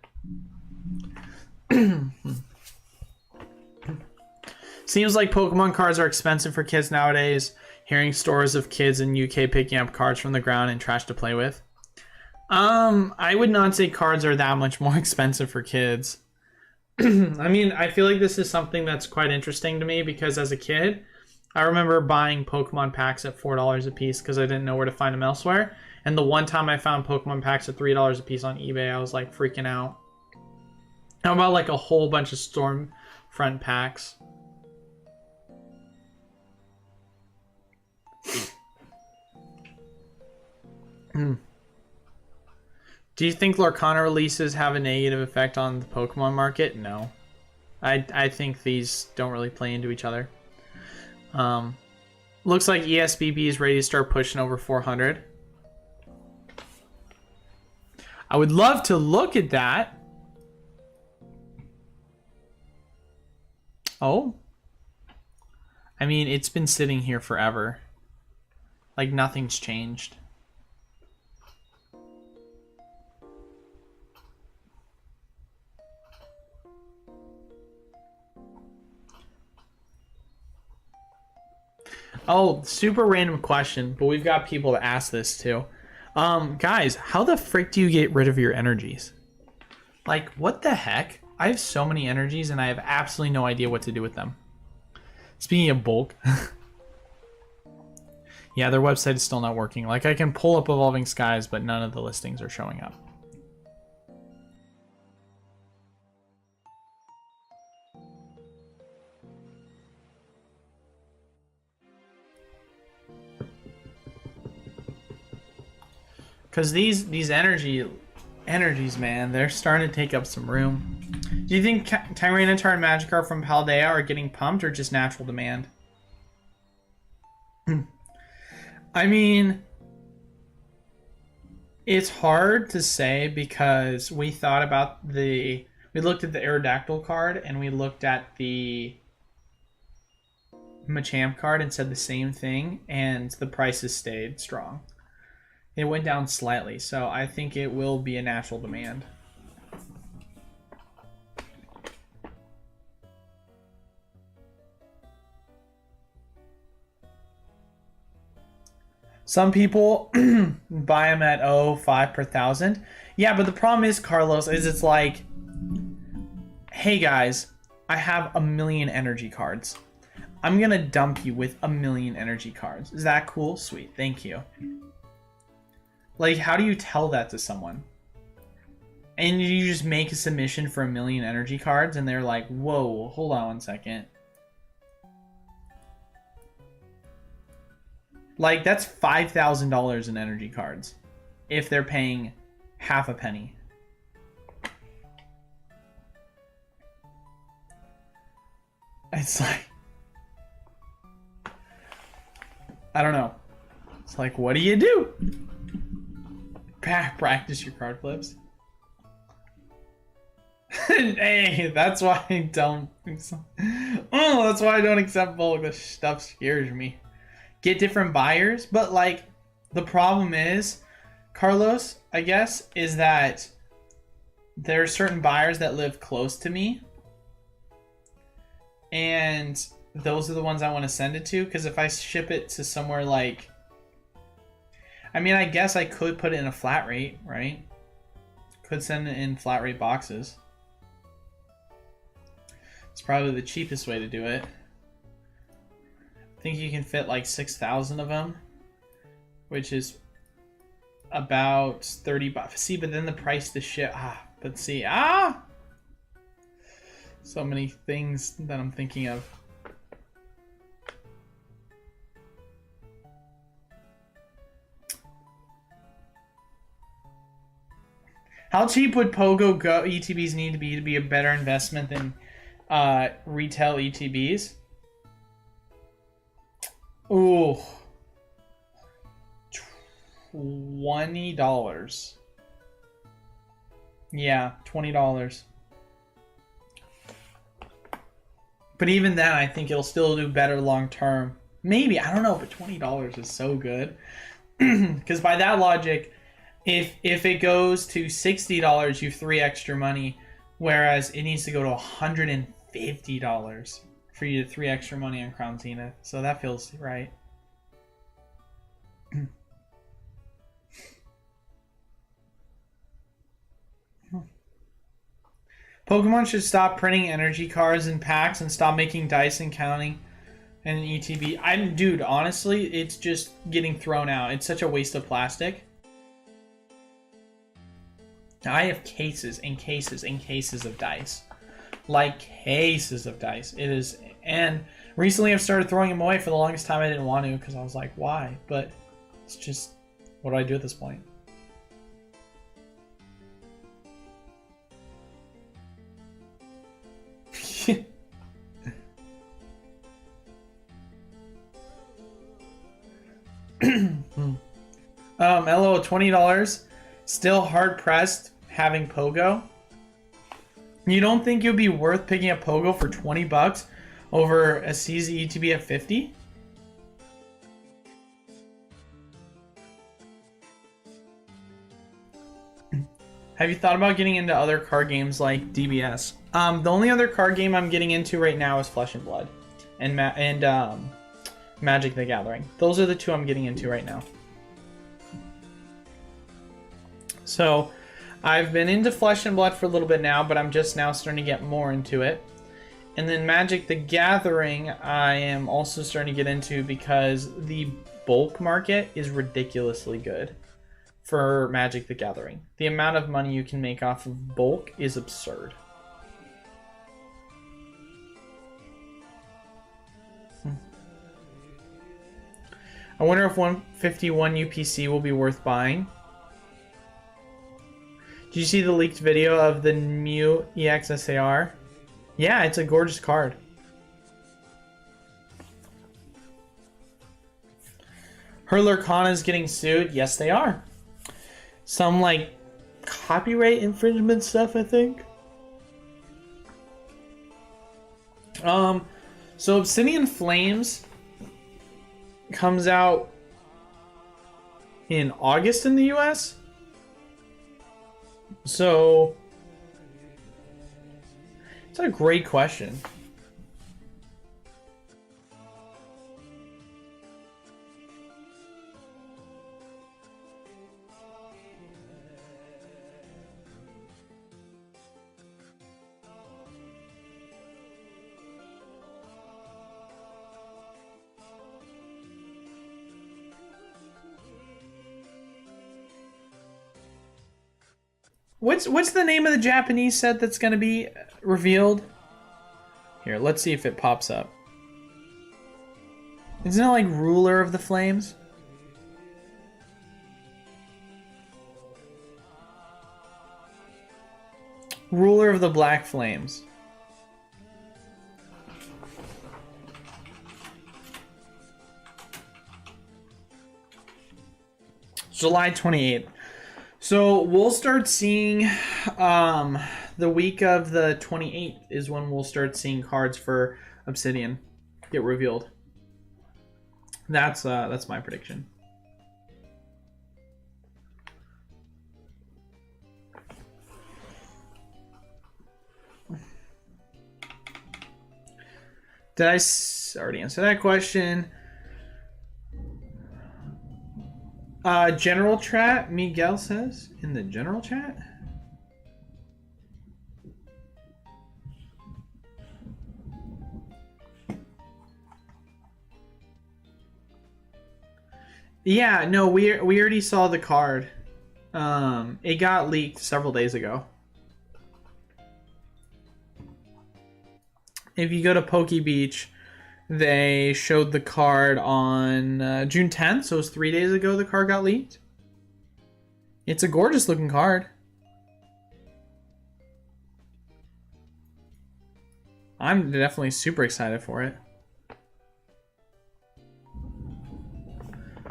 Seems like Pokemon cards are expensive for kids nowadays. Hearing stories of kids in UK picking up cards from the ground and trash to play with. I would not say cards are that much more expensive for kids. I mean, I feel like this is something that's quite interesting to me because as a kid, I remember buying Pokemon packs at $4 a piece because I didn't know where to find them elsewhere. And the one time I found Pokemon packs at $3 a piece on eBay, I was like freaking out. How about like a whole bunch of Stormfront packs? Do you think Lorcana releases have a negative effect on the Pokemon market? No. I think these don't really play into each other. Looks like ESBB is ready to start pushing over 400. I would love to look at that. Oh. I mean, it's been sitting here forever. Like nothing's changed. Oh, super random question, but we've got people to ask this too. Guys, how the frick do you get rid of your energies? Like, what the heck? I have so many energies and I have absolutely no idea what to do with them. Speaking of bulk. Yeah, their website is still not working. Like, I can pull up Evolving Skies, but none of the listings are showing up. Because these energies, man, they're starting to take up some room. Do you think Tyranitar and Magikarp from Paldea are getting pumped or just natural demand? I mean, it's hard to say because we thought about we looked at the Aerodactyl card and we looked at the Machamp card and said the same thing, and the prices stayed strong. It went down slightly, so I think it will be a natural demand. Some people buy them at 5 per thousand. Yeah, but the problem is, Carlos, is it's like, hey guys, I have 1,000,000 energy cards. I'm gonna dump you with 1,000,000 energy cards. Is that cool? Sweet, thank you. Like, how do you tell that to someone? And you just make a submission for 1,000,000 energy cards and they're like, whoa, hold on 1 second. Like, that's $5,000 in energy cards if they're paying half a penny. It's like, I don't know. It's like, what do you do? Practice your card flips. Hey, that's why I don't. Oh, that's why I don't accept bulk. This stuff scares me. Get different buyers, but like, the problem is, Carlos, I guess, is that there are certain buyers that live close to me, and those are the ones I want to send it to. Because if I ship it to somewhere like, I mean, I guess I could put it in a flat rate, right? Could send it in flat rate boxes. It's probably the cheapest way to do it. I think you can fit like 6,000 of them, which is about 30 bucks. See, but then the price to ship. But see, so many things that I'm thinking of. How cheap would Pogo Go ETBs need to be a better investment than retail ETBs? Ooh, $20. Yeah, $20. But even then, I think it'll still do better long term. Maybe, I don't know, but $20 is so good. Because by that logic, if it goes to $60, you have 3 extra money, whereas it needs to go to $150 for you to 3 extra money on Crown Zenith. So that feels right. Pokemon should stop printing energy cards in packs and stop making dice and counting and an ETB. Dude, honestly, it's just getting thrown out. It's such a waste of plastic. I have cases and cases and cases of dice. Like cases of dice. It is, and recently I've started throwing them away. For the longest time I didn't want to because I was like, why? But it's just, what do I do at this point? LO, $20. Still hard pressed having Pogo. You don't think it would be worth picking up Pogo for 20 bucks over a CZ ETB at 50? Have you thought about getting into other card games like DBS? The only other card game I'm getting into right now is Flesh and Blood and Magic the Gathering. Those are the two I'm getting into right now. So I've been into Flesh and Blood for a little bit now, but I'm just now starting to get more into it. And then Magic the Gathering I am also starting to get into because the bulk market is ridiculously good for Magic the Gathering. The amount of money you can make off of bulk is absurd. I wonder if 151 UPC will be worth buying. Did you see the leaked video of the Mew EXSAR? Yeah, it's a gorgeous card. Hurler Khan is getting sued. Yes, they are. Some like copyright infringement stuff, I think. So Obsidian Flames comes out in August in the US. So it's a great question. What's the name of the Japanese set that's going to be revealed? Here, let's see if it pops up. Isn't it like Ruler of the Flames? Ruler of the Black Flames. July 28th. So we'll start seeing the week of the 28th is when we'll start seeing cards for Obsidian get revealed. That's my prediction. Did I already answer that question? General chat, Miguel says in the general chat. Yeah, no, we already saw the card. It got leaked several days ago. If you go to Poke Beach, they showed the card on June 10th, so it was 3 days ago the card got leaked. It's a gorgeous looking card. I'm definitely super excited for it.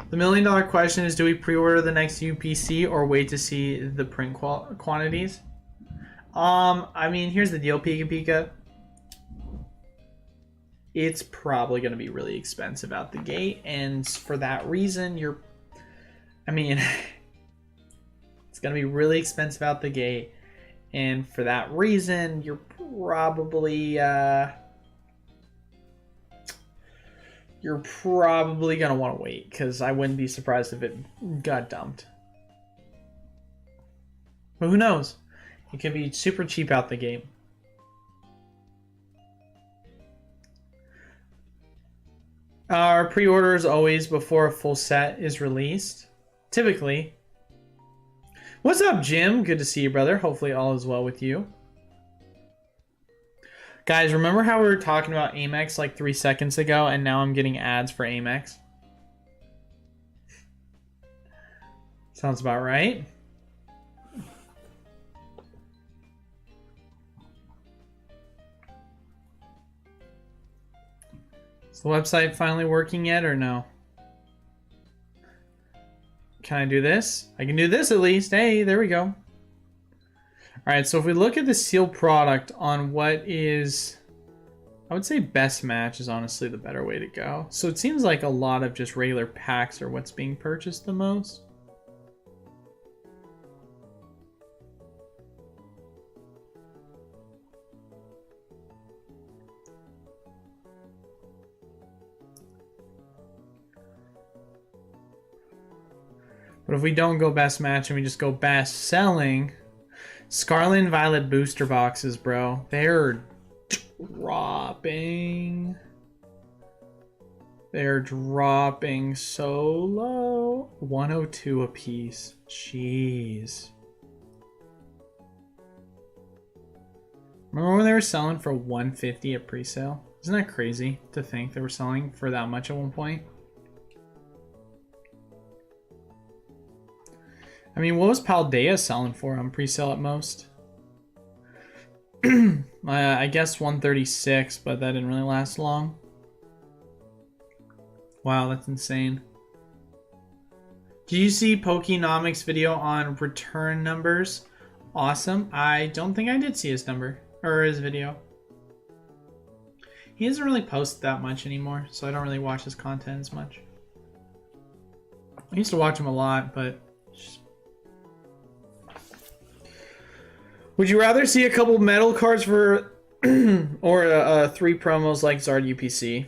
The $1 million question is, do we pre-order the next UPC or wait to see the print quantities? I mean, here's the deal, Pika Pika. It's probably going to be really expensive out the gate, and for that reason, it's going to be really expensive out the gate, and for that reason, you're probably going to want to wait, because I wouldn't be surprised if it got dumped. But who knows? It could be super cheap out the gate. Our pre-order is always before a full set is released. Typically. What's up, Jim? Good to see you, brother. Hopefully all is well with you. Guys, remember how we were talking about Amex like 3 seconds ago, and now I'm getting ads for Amex? Sounds about right. Is the website finally working yet or no? Can I do this? I can do this at least. Hey, there we go. Alright, so if we look at the sealed product on what is... I would say best match is honestly the better way to go. So it seems like a lot of just regular packs are what's being purchased the most. But if we don't go best match and we just go best selling, Scarlet and Violet booster boxes, bro, they're dropping. They're dropping so low. 102 a piece. Jeez. Remember when they were selling for 150 at pre-sale? Isn't that crazy to think they were selling for that much at one point? I mean, what was Paldea selling for on pre-sale at most? I guess 136, but that didn't really last long. Wow, that's insane. Did you see Pokenomics video on return numbers? Awesome. I don't think I did see his number or his video. He doesn't really post that much anymore, so I don't really watch his content as much. I used to watch him a lot, but would you rather see a couple metal cards for or 3 promos like Zard UPC?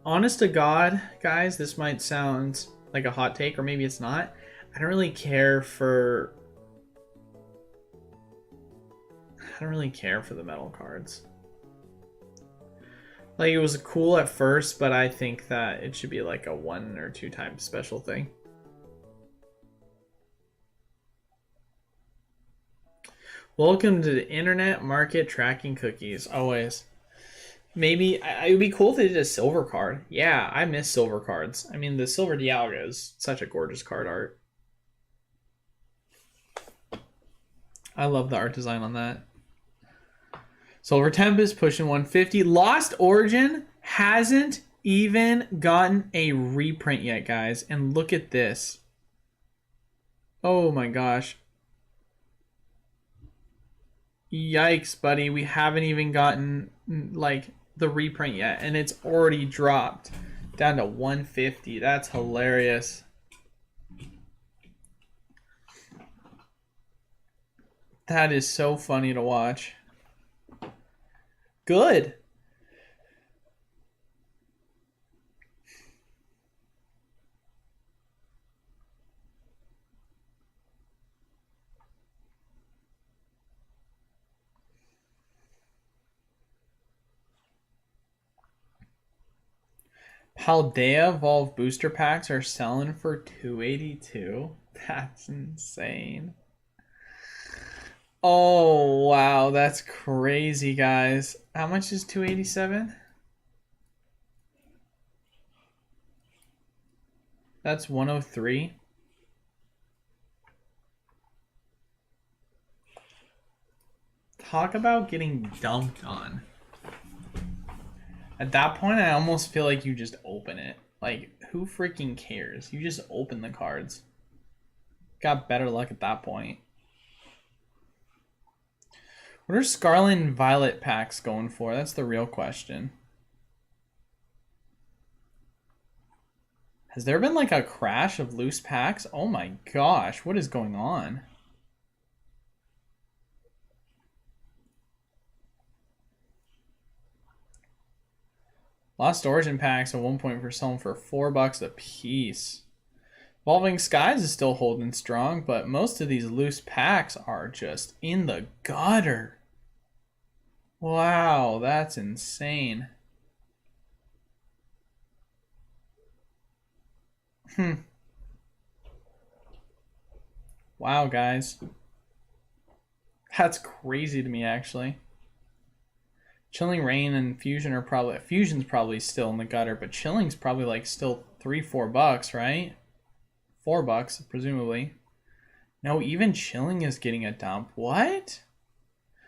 Honest to God, guys, this might sound like a hot take, or maybe it's not. I don't really care for the metal cards. Like, it was cool at first, but I think that it should be like a 1 or 2 time special thing. Welcome to the internet market tracking cookies. Always. Maybe it would be cool if they did a silver card. Yeah, I miss silver cards. I mean, the silver Dialga is such a gorgeous card art. I love the art design on that. Silver Tempest pushing 150. Lost Origin hasn't even gotten a reprint yet, guys. And look at this. Oh my gosh. Yikes, buddy. We haven't even gotten like the reprint yet. And it's already dropped down to 150. That's hilarious. That is so funny to watch. Good. Paldea Evolved booster packs are selling for $282. That's insane. Oh, wow. That's crazy, guys. How much is 287? That's 103. Talk about getting dumped on. At that point, I almost feel like you just open it. Like, who freaking cares? You just open the cards. Got better luck at that point. What are Scarlet and Violet packs going for? That's the real question. Has there been like a crash of loose packs? Oh my gosh, what is going on? Lost Origin packs at one point were selling for $4 a piece. Evolving Skies is still holding strong, but most of these loose packs are just in the gutter. Wow, that's insane. Wow, guys. That's crazy to me, actually. Chilling Rain and Fusion are probably... Fusion's probably still in the gutter, but Chilling's probably like still $3-4, right? $4, presumably. No, even Chilling is getting a dump. What?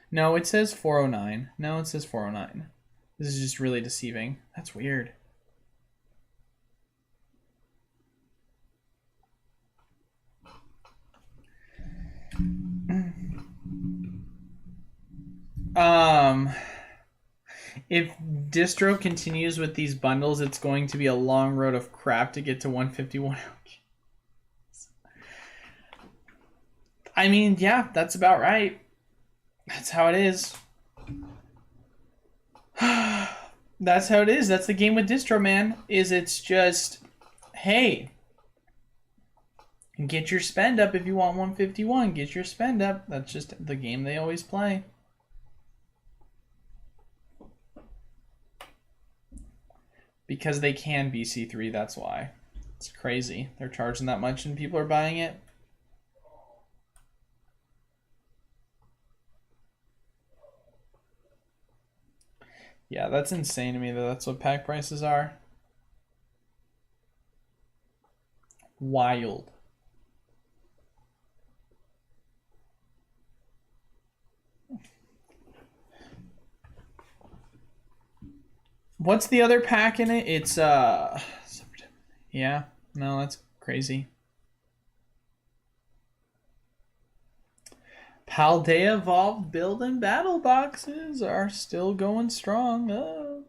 No, it says 409. No, it says 409. This is just really deceiving. That's weird. If distro continues with these bundles, it's going to be a long road of crap to get to 151. I mean, yeah, that's about right. That's how it is. That's how it is. That's the game with distro, man. It's just, hey, get your spend up if you want 151. Get your spend up. That's just the game they always play. Because they can BC3, that's why. It's crazy. They're charging that much and people are buying it. Yeah, that's insane to me that that's what pack prices are. Wild. What's the other pack in it? It's yeah, no, that's crazy. Paldea Evolved build and battle boxes are still going strong. Oh.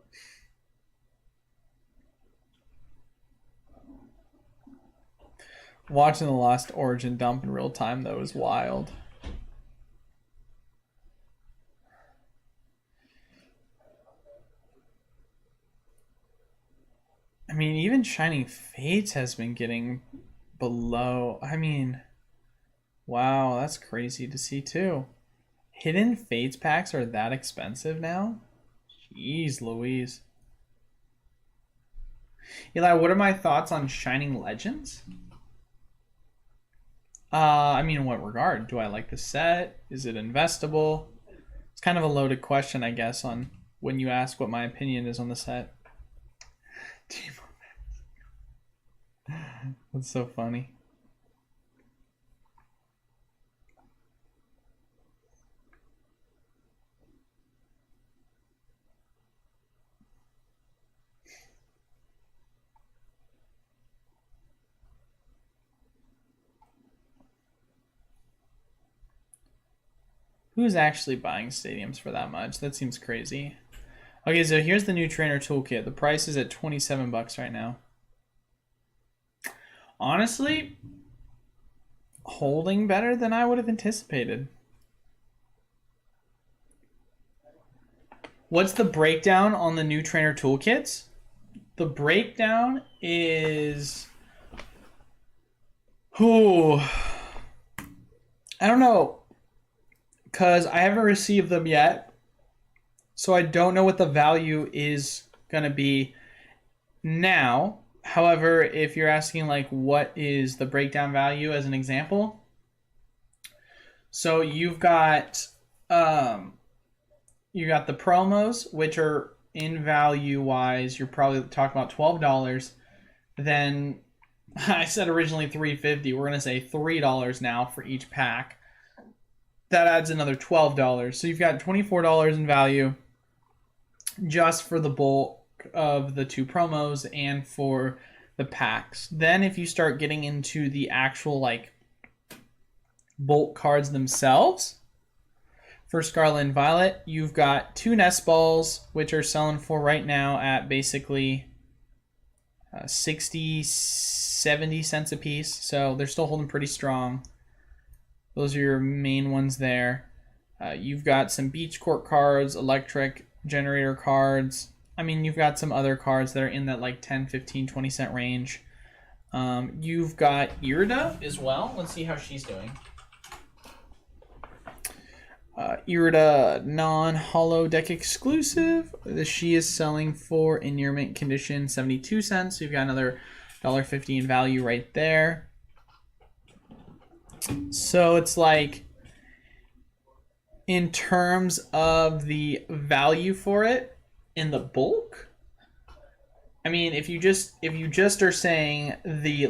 Watching the Lost Origin dump in real time though is wild. I mean, even Shining Fates has been getting below. I mean, wow, that's crazy to see too. Hidden Fates packs are that expensive now? Jeez Louise. Eli, what are my thoughts on Shining Legends? I mean, in what regard? Do I like the set? Is it investable? It's kind of a loaded question, I guess, on when you ask what my opinion is on the set. That's so funny. Who's actually buying stadiums for that much? That seems crazy. Okay, so here's the new trainer toolkit. The price is at 27 bucks right now. Honestly, holding better than I would have anticipated. What's the breakdown on the new trainer toolkits? The breakdown is... I don't know, because I haven't received them yet, so I don't know what the value is going to be now. However, if you're asking like what is the breakdown value as an example, so you've got the promos, which are in value wise, you're probably talking about $12. Then I said originally $3.50. We're gonna say $3 now for each pack. That adds another $12. So you've got $24 in value just for the bulk of the two promos and for the packs. Then if you start getting into the actual like bulk cards themselves, for Scarlet and Violet, you've got two Nest Balls, which are selling for right now at basically 60, 70 cents a piece. So they're still holding pretty strong. Those are your main ones there. You've got some Beach Court cards, Electric Generator cards. I mean, you've got some other cards that are in that like 10, 15, 20 cent range. You've got Irida as well. Let's see how she's doing. Irida non-holo deck exclusive. She is selling for, in near mint condition, 72 cents. So you've got another $1.50 in value right there. So it's like, in terms of the value for it in the bulk, I mean, if you just are saying the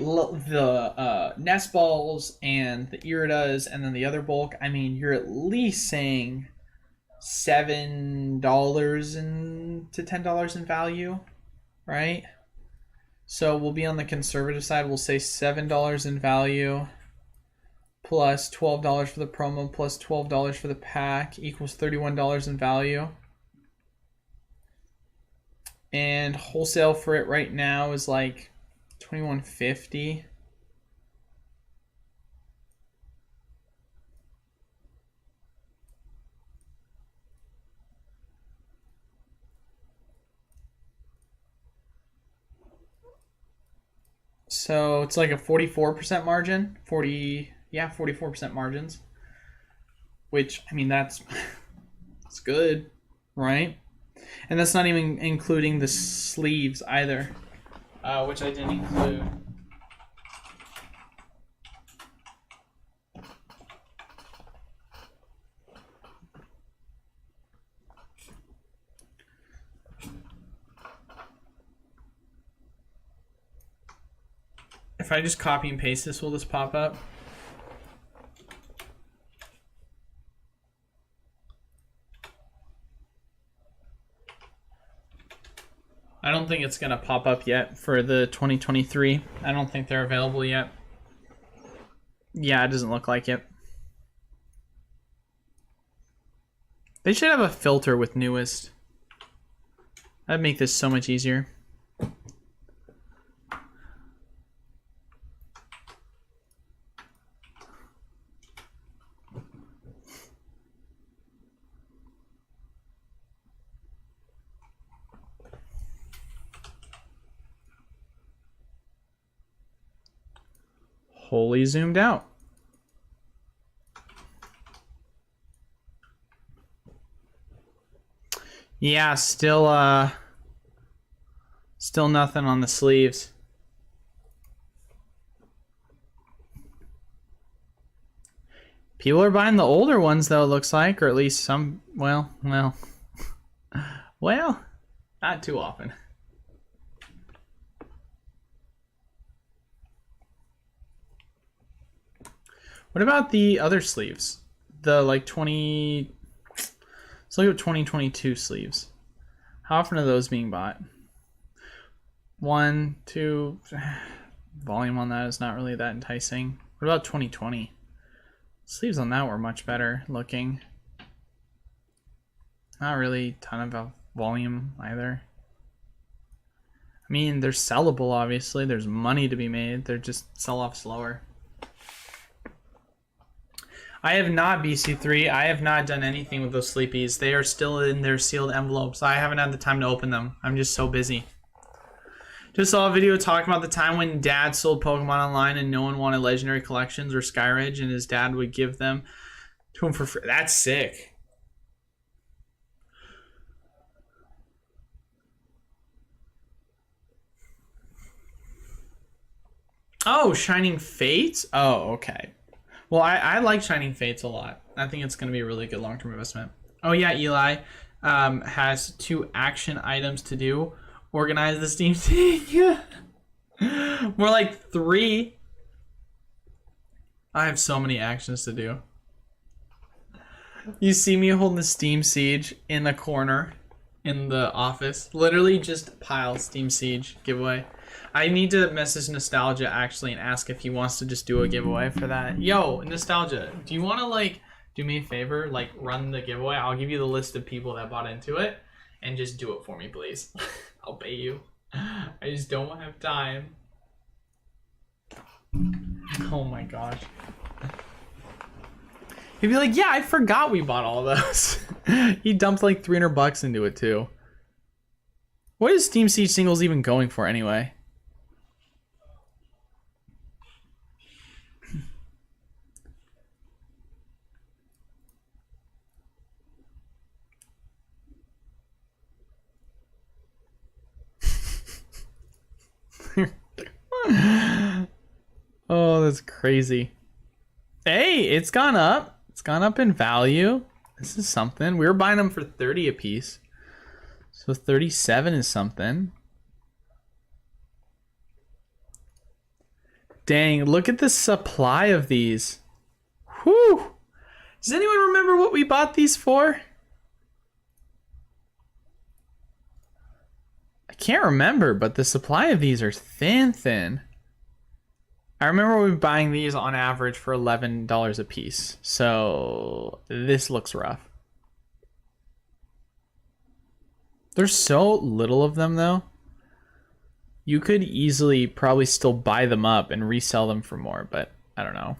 Nest Balls and the Iridas and then the other bulk, I mean, you're at least saying $7 to $10 in value, right? So we'll be on the conservative side. We'll say $7 in value plus $12 for the promo plus $12 for the pack equals $31 in value. And wholesale for it right now is like $21.50. So it's like a 44% margin. 44% margins. Which, I mean, that's good, right? And that's not even including the sleeves either, which I didn't include. If I just copy and paste this, will this pop up? I don't think it's going to pop up yet for the 2023. I don't think they're available yet. Yeah, it doesn't look like it. They should have a filter with newest. That'd make this so much easier. Wholly zoomed out. Yeah, still nothing on the sleeves. People are buying the older ones though, it looks like, or at least some, well, not too often. What about the other sleeves? The like 20... Let's look at 2022 sleeves. How often are those being bought? 1, 2... Volume on that is not really that enticing. What about 2020? Sleeves on that were much better looking. Not really a ton of volume either. I mean, they're sellable, obviously. There's money to be made. They're just sell off slower. I have not BC3. I have not done anything with those sleepies. They are still in their sealed envelopes. I haven't had the time to open them. I'm just so busy. Just saw a video talking about the time when dad sold Pokemon online and no one wanted legendary collections or Skyridge, and his dad would give them to him for free. That's sick. Oh, Shining Fates? Oh, okay. Well, I like Shining Fates a lot. I think it's going to be a really good long-term investment. Oh, yeah, Eli has 2 action items to do. Organize the Steam Deck. More like 3. I have so many actions to do. You see me holding the Steam Siege in the corner in the office. Literally just pile Steam Siege giveaway. I need to message Nostalgia actually and ask if he wants to just do a giveaway for that. Yo, Nostalgia, do you want to like do me a favor, like run the giveaway? I'll give you the list of people that bought into it and just do it for me, please. I'll pay you. I just don't have time. Oh my gosh. He'd be like, yeah, I forgot we bought all those. He dumped like $300 into it too. What is Steam Siege singles even going for anyway? Oh, that's crazy. Hey, it's gone up. It's gone up in value. This is something. We were buying them for 30 a piece. So 37 is something. Dang, look at the supply of these. Whew. Does anyone remember what we bought these for? I can't remember, but the supply of these are thin. I remember we were buying these on average for $11 a piece. So this looks rough. There's so little of them though. You could easily probably still buy them up and resell them for more, but I don't know.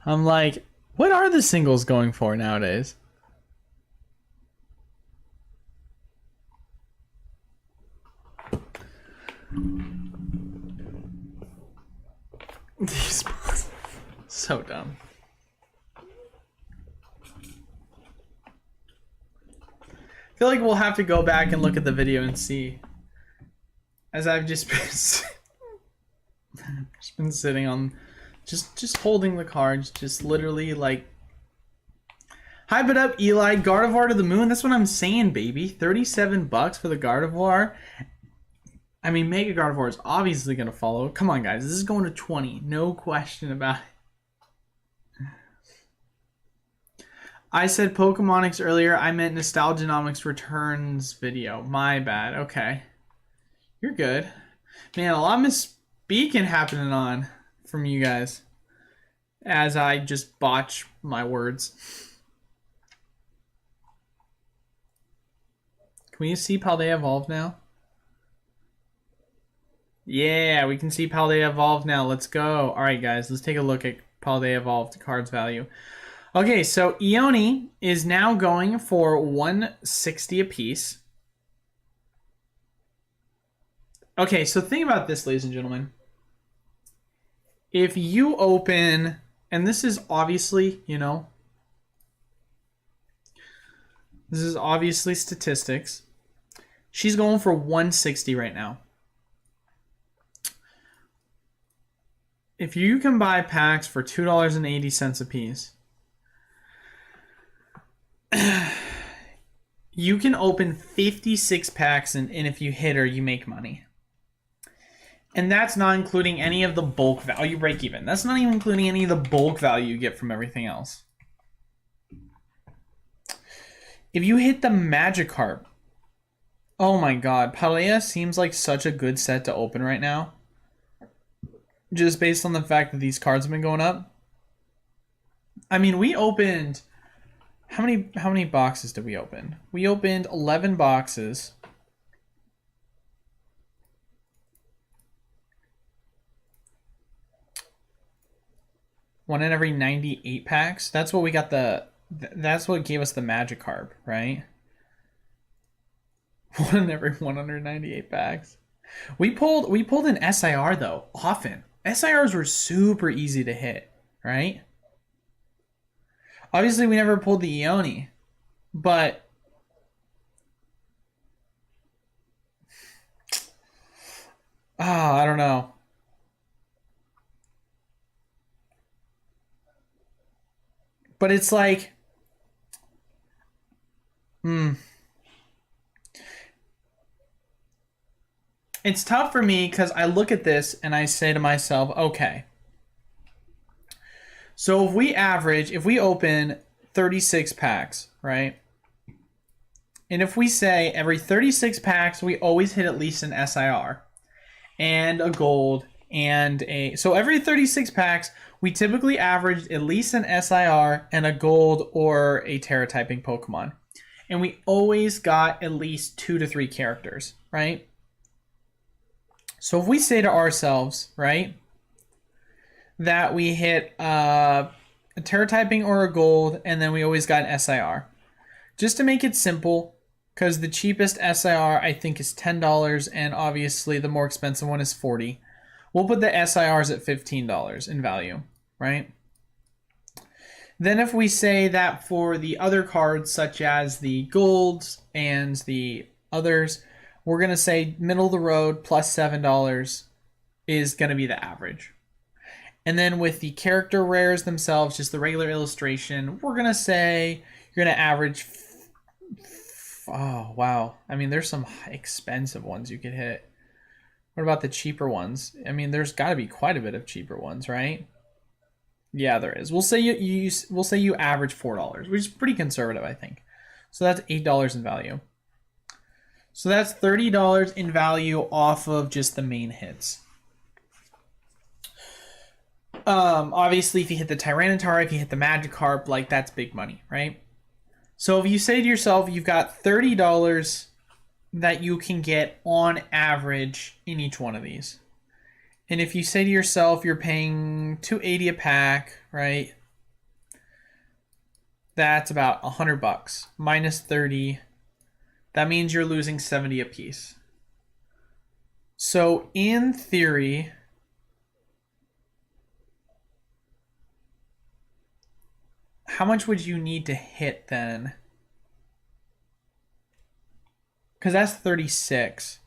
I'm like, what are the singles going for nowadays? So dumb. I feel like we'll have to go back and look at the video and see. As I've just been sitting on, just holding the cards, just literally like. Hype it up, Eli. Gardevoir to the moon. That's what I'm saying, baby. $37 for the Gardevoir. I mean, Mega Gardevoir is obviously going to follow. Come on, guys. This is going to 20. No question about it. I said Pokemonix earlier. I meant Nostalgianomics Returns video. My bad. Okay. You're good. Man, a lot of misspeaking happening on from you guys. As I just botch my words. Can we see Paldea Evolved now? Yeah, we can see Paldea Evolved now. Let's go. Alright, guys. Let's take a look at Paldea Evolved cards value. Okay, so Ioni is now going for $160 a piece. Okay, so think about this, ladies and gentlemen. If you open, and this is obviously, you know, this is obviously statistics. She's going for $160 right now. If you can buy packs for $2.80 a piece, you can open 56 packs, and if you hit her, you make money. And that's not including any of the bulk value break even. That's not even including any of the bulk value you get from everything else. If you hit the Magikarp, oh my god, Paldea seems like such a good set to open right now. just based on the fact that these cards have been going up. I mean, we opened how many boxes did we open? We opened 11 boxes. One in every 98 packs. That's what we got that's what gave us the Magikarp, right? One in every 198 packs. We pulled an SIR though, often. SIRs were super easy to hit, right? Obviously we never pulled the Eoni, but I don't know. But it's like it's tough for me because I look at this and I say to myself, okay, so if we open 36 packs, right? And if we say every 36 packs, we always hit at least an SIR and a gold so every 36 packs, we typically averaged at least an SIR and a gold or a Terra typing Pokemon. And we always got at least 2 to 3 characters, right? So if we say to ourselves, right, that we hit a Terra typing or a gold, and then we always got an SIR. Just to make it simple, because the cheapest SIR I think is $10, and obviously the more expensive one is $40. We'll put the SIRs at $15 in value, right? Then if we say that for the other cards, such as the golds and the others, we're going to say middle of the road plus $7 is going to be the average. And then with the character rares themselves, just the regular illustration, we're going to say you're going to average... Oh, wow. I mean, there's some expensive ones you could hit. What about the cheaper ones? I mean, there's got to be quite a bit of cheaper ones, right? Yeah, there is. We'll say you average $4, which is pretty conservative, I think. So that's $8 in value. So that's $30 in value off of just the main hits. Obviously, if you hit the Tyranitar, if you hit the Magikarp, like that's big money, right? So if you say to yourself, you've got $30 that you can get on average in each one of these. And if you say to yourself you're paying $280 a pack, right? That's about $100 minus 30. That means you're losing 70 a piece. So in theory, how much would you need to hit then? Because that's 36.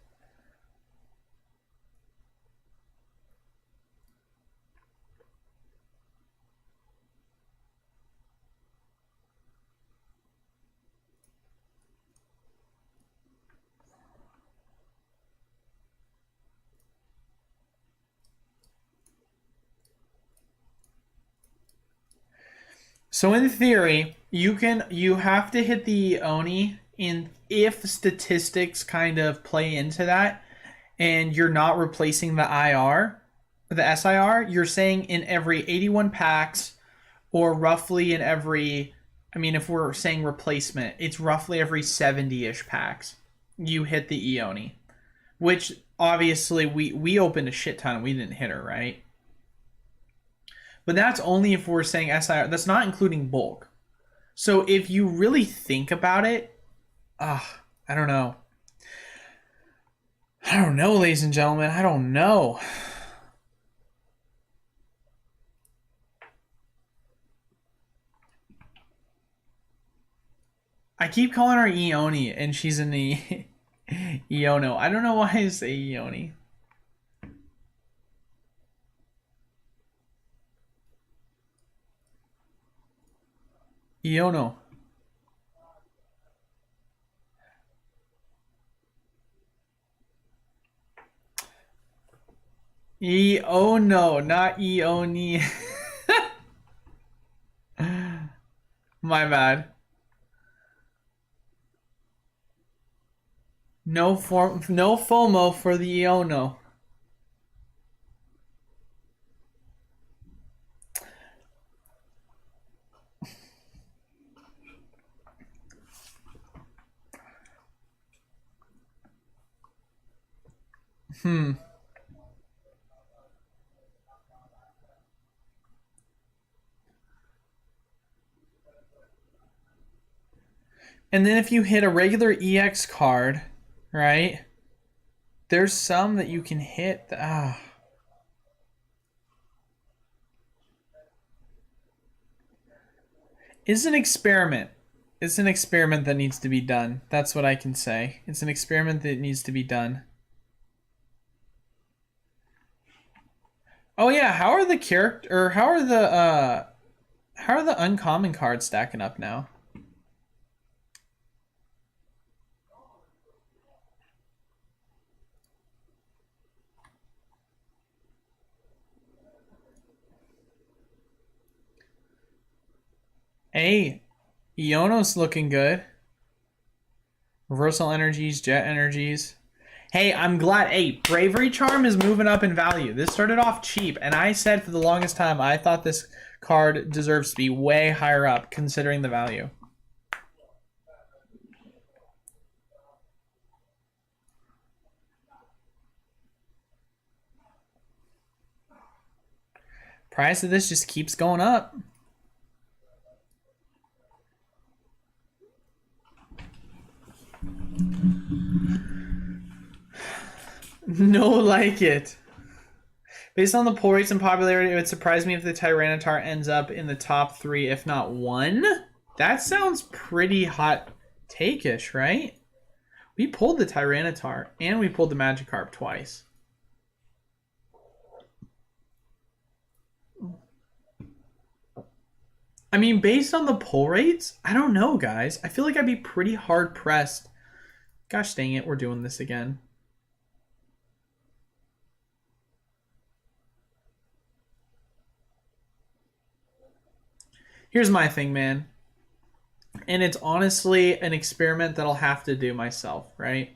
So in theory, you have to hit the Oni if statistics kind of play into that, and you're not replacing the SIR, you're saying in every 81 packs, or roughly in every, I mean, if we're saying replacement, it's roughly every 70-ish packs you hit the Eoni, which obviously we opened a shit ton and we didn't hit her, right? But that's only if we're saying SIR. That's not including bulk. So if you really think about it, I don't know. I don't know, ladies and gentlemen. I don't know. I keep calling her Eoni, and she's in the Eono. I don't know why I say Eoni. Eono. Eono, not Eoni. My bad. No FOMO for the Eono. And then if you hit a regular EX card, right? There's some that you can hit. It's an experiment. It's an experiment that needs to be done. That's what I can say. It's an experiment that needs to be done. Oh yeah, how are the uncommon cards stacking up now? Hey, Iono's looking good. Reversal energies, jet energies. Hey, I'm glad. Hey, Bravery Charm is moving up in value. This started off cheap, and I said for the longest time I thought this card deserves to be way higher up considering the value. Price of this just keeps going up. No, like it. Based on the pull rates and popularity, it would surprise me if the Tyranitar ends up in the top 3, if not 1. That sounds pretty hot take-ish, right? We pulled the Tyranitar, and we pulled the Magikarp twice. I mean, based on the pull rates, I don't know, guys. I feel like I'd be pretty hard-pressed. Gosh dang it, we're doing this again. Here's my thing, man. And it's honestly an experiment that I'll have to do myself, right?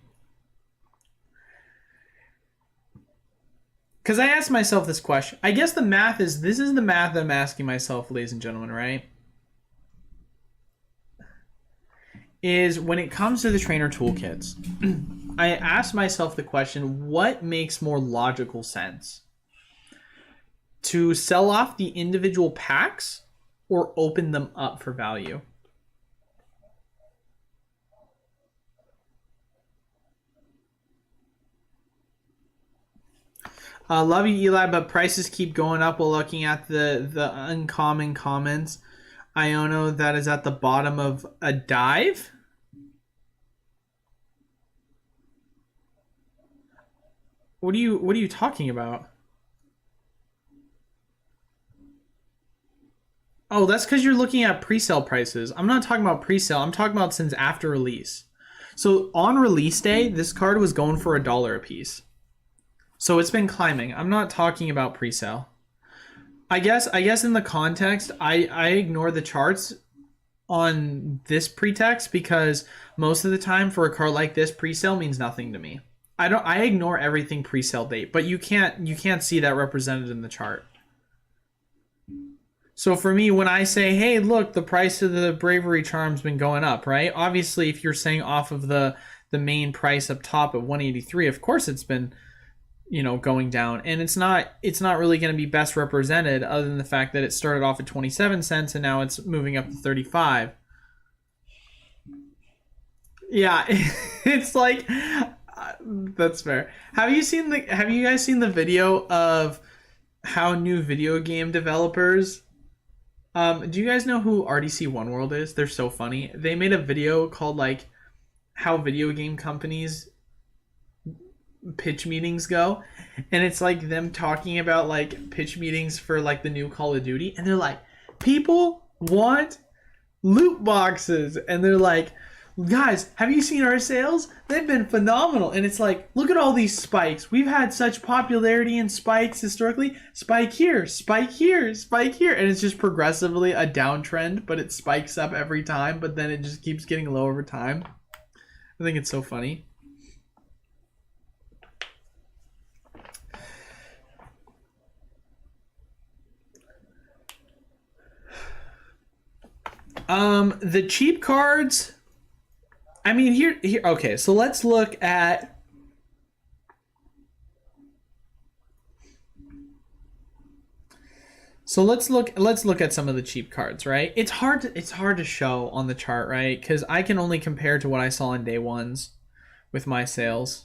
Because I asked myself this question. I guess the math is, this is the math that I'm asking myself, ladies and gentlemen, right? Is when it comes to the trainer toolkits, I asked myself the question, what makes more logical sense? To sell off the individual packs or open them up for value? Love you, Eli, but prices keep going up while looking at the uncommon commons. Iono, that is at the bottom of a dive. What are you talking about? Oh, that's because you're looking at pre-sale prices. I'm not talking about pre-sale. I'm talking about since after release. So on release day, this card was going for $1 a piece. So it's been climbing. I'm not talking about pre-sale. I guess in the context, I ignore the charts on this pretext because most of the time for a card like this, pre-sale means nothing to me. I ignore everything pre-sale date, but you can't see that represented in the chart. So for me, when I say, hey, look, the price of the Bravery Charm's been going up, right? Obviously, if you're saying off of the main price up top at 183, of course it's been, going down. And it's not really going to be best represented other than the fact that it started off at 27 cents and now it's moving up to 35. Yeah, it's like, that's fair. Have you guys seen the video of how new video game developers, do you guys know who RDC One World is? They're so funny. They made a video called like how video game companies pitch meetings go, and it's like them talking about like pitch meetings for like the new Call of Duty, and they're like, people want loot boxes, and they're like, guys, have you seen our sales? They've been phenomenal. And it's like, look at all these spikes. We've had such popularity in spikes historically. Spike here, spike here, spike here. And it's just progressively a downtrend, but it spikes up every time, but then it just keeps getting low over time. I think it's so funny. The cheap cards, I mean, here. Okay, so let's look at So let's look at some of the cheap cards, right? It's hard to show on the chart, right? Because I can only compare to what I saw in day ones with my sales.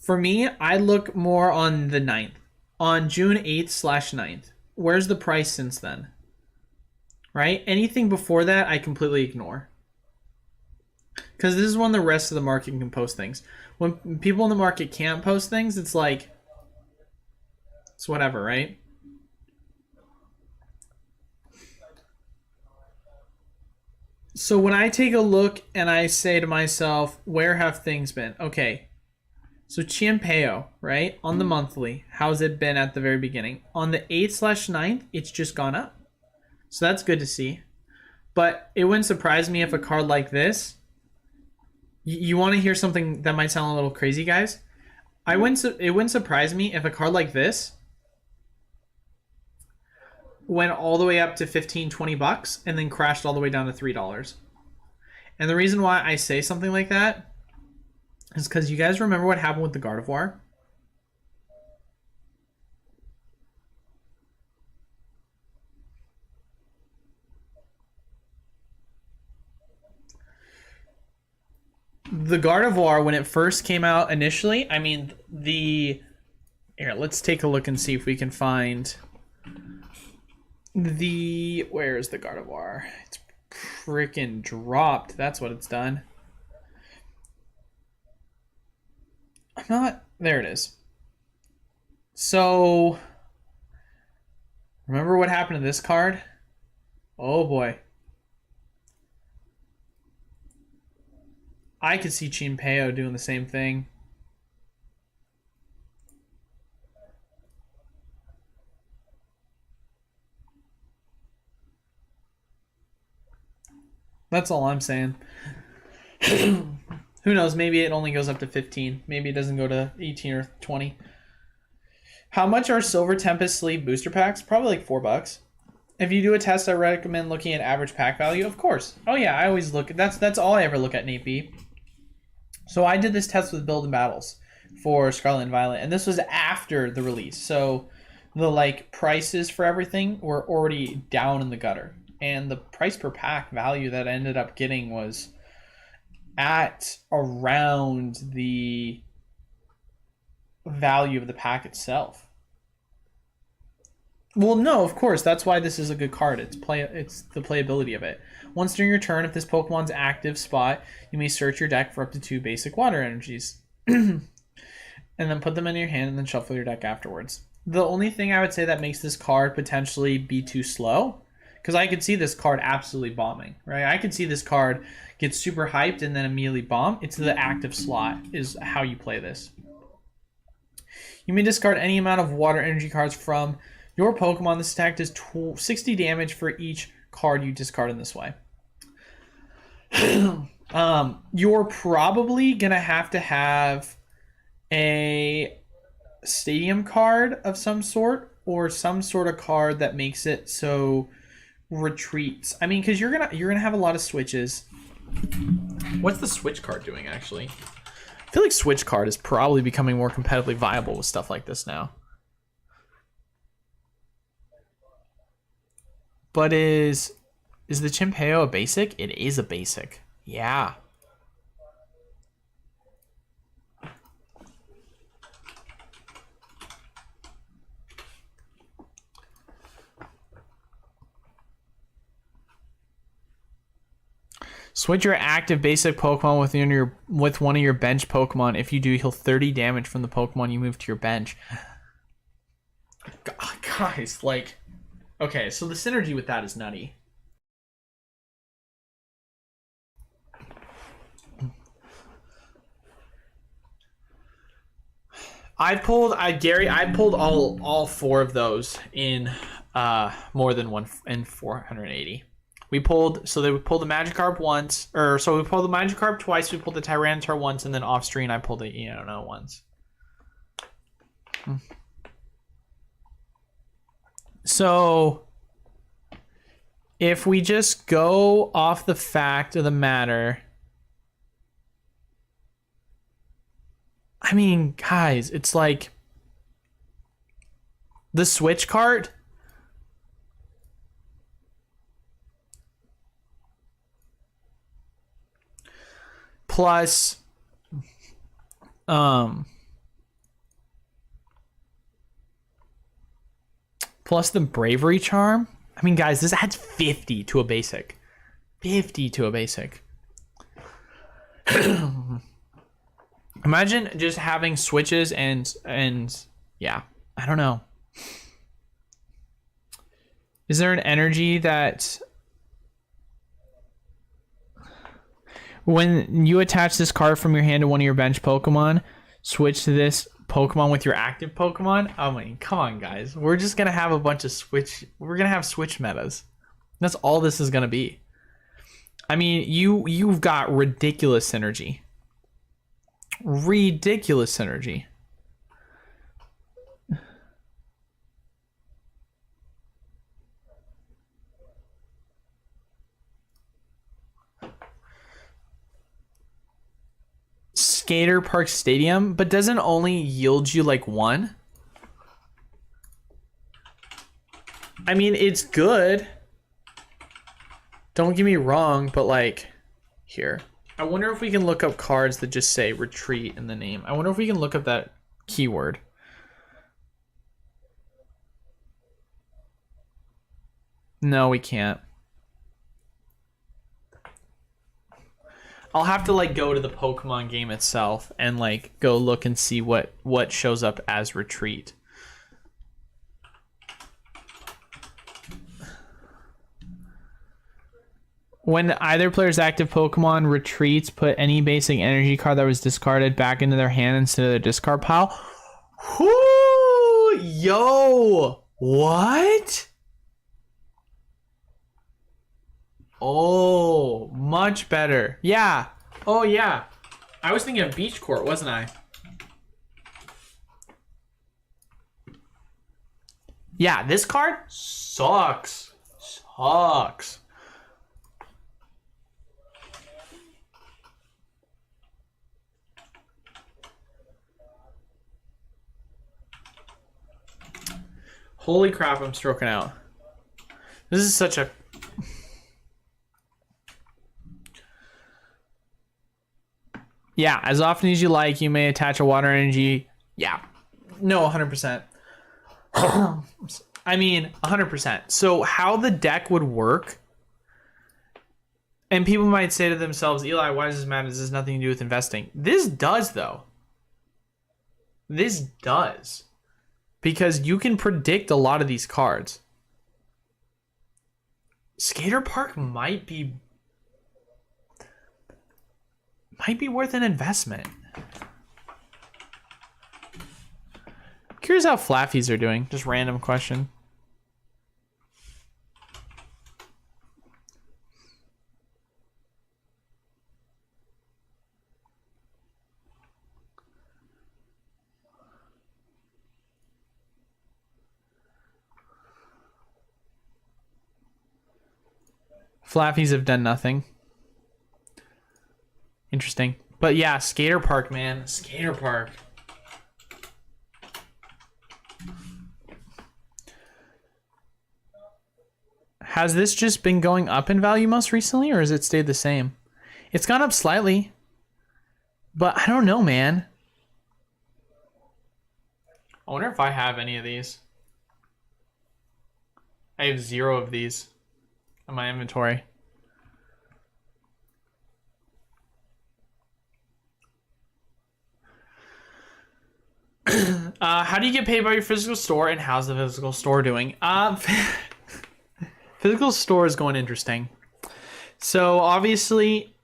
For me, I look more on the 9th. On June 8th/9th. Where's the price since then? Right? Anything before that, I completely ignore. Because this is when the rest of the market can post things. When people in the market can't post things, it's like, it's whatever, right? So when I take a look and I say to myself, where have things been? Okay, so Chimpeo, right? On the monthly, how's it been at the very beginning? On the 8th/9th, it's just gone up. So that's good to see. But it wouldn't surprise me if a card like this, you want to hear something that might sound a little crazy, guys? It wouldn't surprise me if a card like this went all the way up to 15, 20 bucks and then crashed all the way down to $3. And the reason why I say something like that is because you guys remember what happened with the Gardevoir? The Gardevoir, when it first came out initially, I mean, here, let's take a look and see if we can find where's the Gardevoir? It's freaking dropped. That's what it's done. There it is. So, remember what happened to this card? Oh boy. I could see Chimpeo doing the same thing. That's all I'm saying. Who knows? Maybe it only goes up to 15. Maybe it doesn't go to 18 or 20. How much are Silver Tempest Sleeve booster packs? Probably like $4. If you do a test, I recommend looking at average pack value. Of course. Oh yeah, I always look. That's all I ever look at, Nate B. So I did this test with Build and Battles for Scarlet and Violet, and this was after the release. So the prices for everything were already down in the gutter. And the price per pack value that I ended up getting was at around the value of the pack itself. Well, no, of course. That's why this is a good card. It's the playability of it. Once during your turn, if this Pokemon's active spot, you may search your deck for up to 2 basic water energies. And then put them in your hand and then shuffle your deck afterwards. The only thing I would say that makes this card potentially be too slow, because I could see this card absolutely bombing, right? I could see this card get super hyped and then immediately bomb. It's the active slot is how you play this. You may discard any amount of water energy cards from your Pokemon. This attack does 60 damage for each card you discard in this way. You're probably going to have a stadium card of some sort, or some sort of card that makes it so retreats. I mean, because you're gonna have a lot of switches. What's the switch card doing, actually? I feel like switch card is probably becoming more competitively viable with stuff like this now. But is the Chimpeo a basic? It is a basic. Yeah. Switch your active basic Pokemon with one of your bench Pokemon. If you do, heal 30 damage from the Pokemon you move to your bench. Guys, okay, so the synergy with that is nutty. I pulled all 4 of those in more than one in 480. We pulled the Magikarp once, we pulled the Magikarp twice, we pulled the Tyranitar once, and then off screen I pulled the Eono once. So if we just go off the fact of the matter, I mean, guys, it's like The Switch cart? Plus, plus the bravery charm. I mean, guys, this adds 50 to a basic. 50 to a basic. Imagine just having switches and yeah, I don't know. Is there an energy that when you attach this card from your hand to one of your bench Pokemon, switch to this Pokemon with your active Pokemon? I mean, come on, guys. We're just going to have a bunch of switch. We're going to have switch metas. That's all this is going to be. I mean, you've got ridiculous synergy. Ridiculous synergy. Skater Park Stadium, but doesn't only yield you like one. I mean, it's good. Don't get me wrong, but like, here. I wonder if we can look up cards that just say retreat in the name. I wonder if we can look up that keyword. No, we can't. I'll have to like go to the Pokemon game itself and like go look and see what shows up as retreat. When either player's active Pokemon retreats, put any basic energy card that was discarded back into their hand instead of their discard pile. Whoo! Yo! What? Oh, much better. Yeah. Oh, yeah. I was thinking of Beach Court, wasn't I? Yeah, this card sucks. Sucks. Holy crap, I'm stroking out. This is such a... Yeah, as often as you like, you may attach a water energy. Yeah. No, 100%. I mean, 100%. So how the deck would work, and people might say to themselves, Eli, why does this matter? This has nothing to do with investing. This does, though. This does. Because you can predict a lot of these cards. Skater Park might be worth an investment. Curious how Flaffies are doing. Just random question. Flaffies have done nothing. Interesting. But yeah, Skater Park, man. Skater Park. Has this just been going up in value most recently, or has it stayed the same? It's gone up slightly. But I don't know, man. I wonder if I have any of these. I have 0 of these in my inventory. How do you get paid by your physical store, and how's the physical store doing? Physical store is going interesting. So obviously,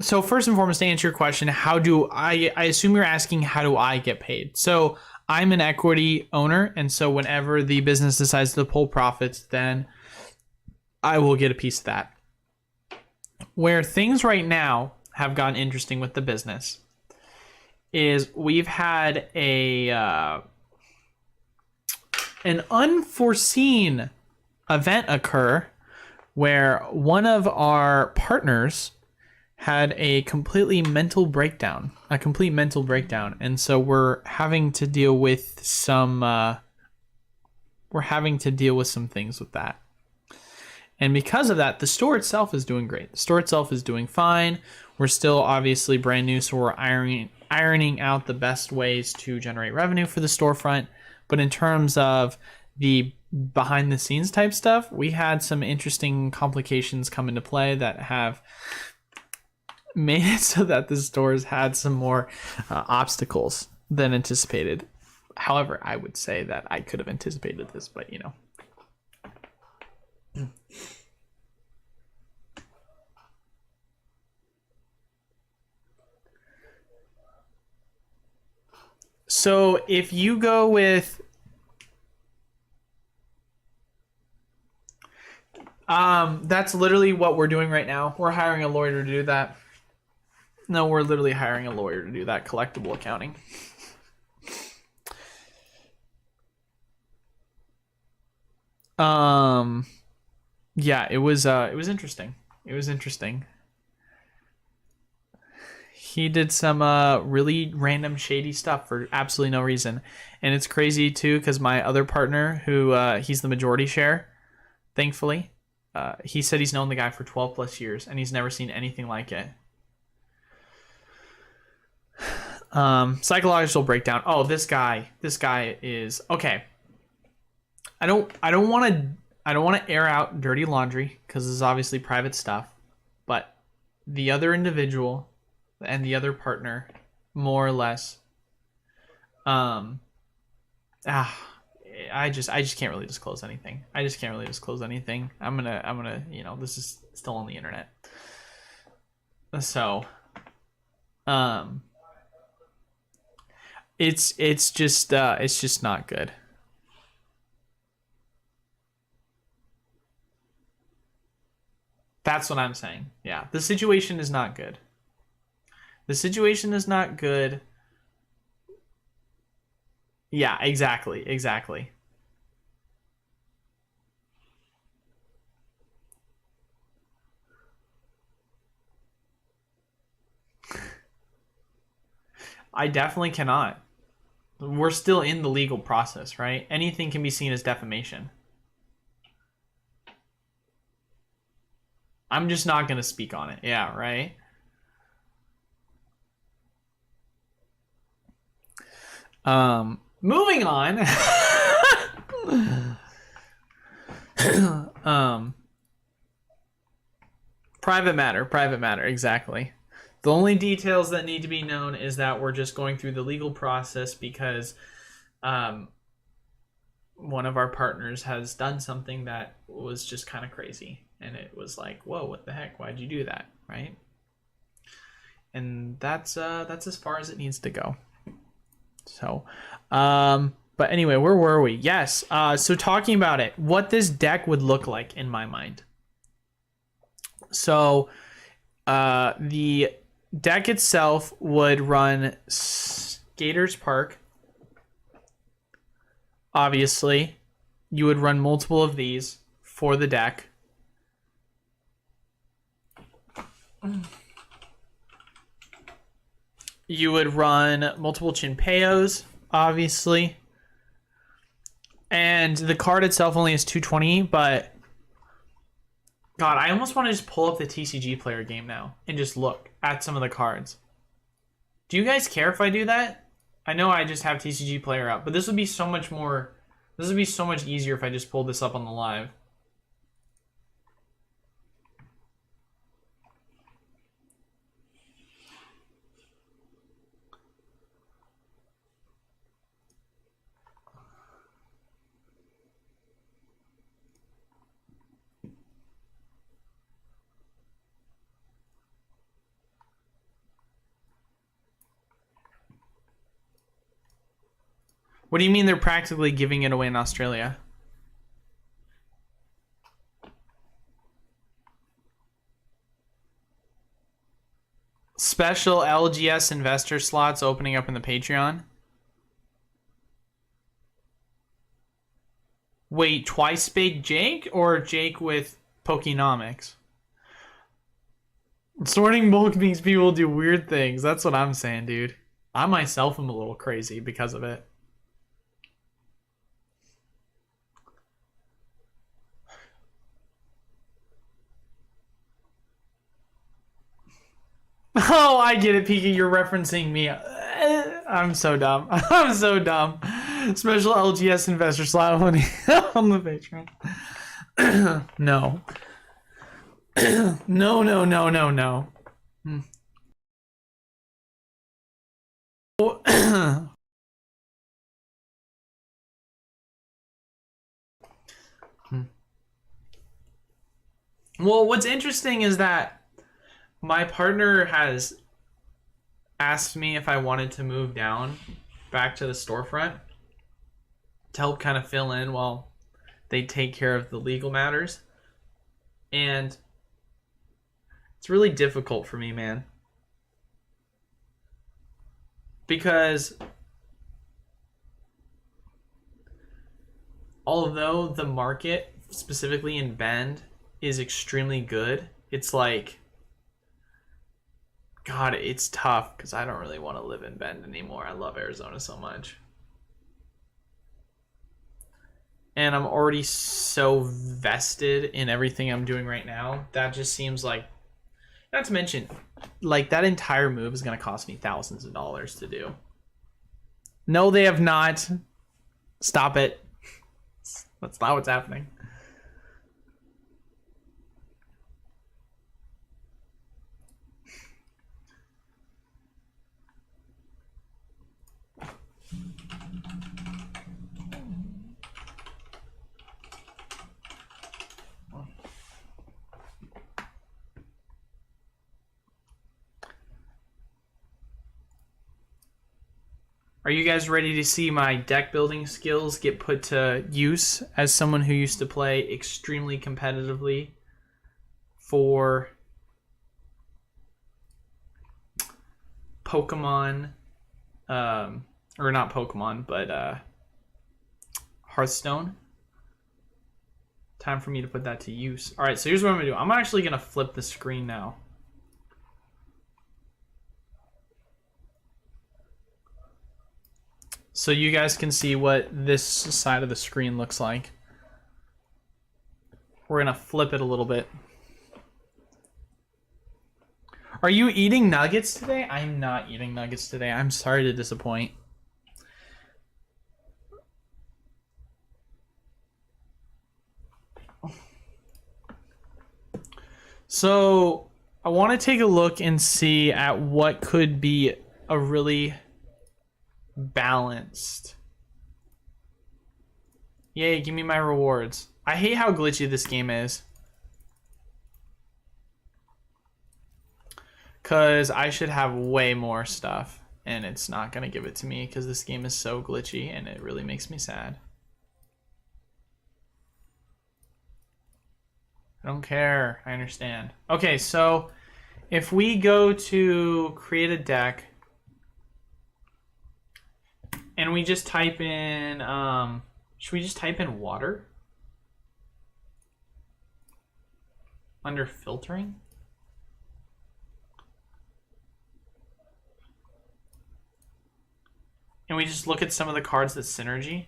so first and foremost, to answer your question, how do I assume you're asking how do I get paid? So I'm an equity owner, and so whenever the business decides to pull profits, then I will get a piece of that. Where things right now have gotten interesting with the business is we've had an unforeseen event occur where one of our partners had a complete mental breakdown. And so we're having to deal with some we're having to deal with some things with that. And because of that, the store itself is doing great. The store itself is doing fine. We're still obviously brand new, so we're ironing out the best ways to generate revenue for the storefront. But in terms of the behind the scenes type stuff, we had some interesting complications come into play that have made it so that the stores had some more obstacles than anticipated. However, I would say that I could have anticipated this, but you know. So if you go with that's literally what we're doing right now. We're hiring a lawyer to do that. No, we're literally hiring a lawyer to do that collectible accounting. Yeah, it was interesting. It was interesting. He did some really random shady stuff for absolutely no reason. And it's crazy too, because my other partner, who he's the majority share, thankfully, he said he's known the guy for 12 plus years and he's never seen anything like it. Psychological breakdown. Oh, this guy is okay. I don't want to air out dirty laundry because this is obviously private stuff, but the other individual and the other partner, more or less, I just can't really disclose anything. I'm gonna, you know, this is still on the internet. So, it's just not good. That's what I'm saying. Yeah, the situation is not good. The situation is not good. Yeah, exactly. I definitely cannot. We're still in the legal process, right? Anything can be seen as defamation. I'm just not going to speak on it. Yeah, right? Moving on. Private matter, exactly. The only details that need to be known is that we're just going through the legal process because one of our partners has done something that was just kind of crazy. And it was like, whoa, what the heck? Why'd you do that? Right? And that's as far as it needs to go. So, but anyway, where were we? Yes. So talking about it, what this deck would look like in my mind. So, the deck itself would run Skaters Park. Obviously, you would run multiple of these for the deck. You would run multiple Chinpeos, obviously. And the card itself only has 220, but God, I almost want to just pull up the TCG player game now and just look at some of the cards. Do you guys care if I do that? I know I just have TCG player up, but this would be so much more... This would be so much easier if I just pulled this up on the live. What do you mean they're practically giving it away in Australia? Special LGS investor slots opening up in the Patreon. Wait, twice baked Jake or Jake with Pokenomics? Sorting bulk means people do weird things. That's what I'm saying, dude. I myself am a little crazy because of it. Oh, I get it, Pika. You're referencing me. I'm so dumb. I'm so dumb. Special LGS investor slot on the Patreon. No. No, no, no, no, no. Well, what's interesting is that my partner has asked me if I wanted to move down back to the storefront to help kind of fill in while they take care of the legal matters. And it's really difficult for me, man. Because although the market, specifically in Bend, is extremely good, it's like, God, it's tough because I don't really want to live in Bend anymore. I love Arizona so much. And I'm already so vested in everything I'm doing right now. That just seems like, not to mention, like that entire move is going to cost me thousands of dollars to do. No, they have not. Stop it. That's not what's happening. Are you guys ready to see my deck building skills get put to use as someone who used to play extremely competitively for Pokemon, or not Pokemon, but Hearthstone? Time for me to put that to use. All right, so here's what I'm gonna do. I'm actually gonna flip the screen now. So you guys can see what this side of the screen looks like. We're gonna flip it a little bit. Are you eating nuggets today? I'm not eating nuggets today. I'm sorry to disappoint. So I want to take a look and see at what could be a really balanced. Yay, give me my rewards. I hate how glitchy this game is. Because I should have way more stuff. And it's not going to give it to me because this game is so glitchy and it really makes me sad. I don't care. I understand. Okay, so if we go to create a deck and we just type in, should we just type in water? Under filtering? And we just look at some of the cards that synergize.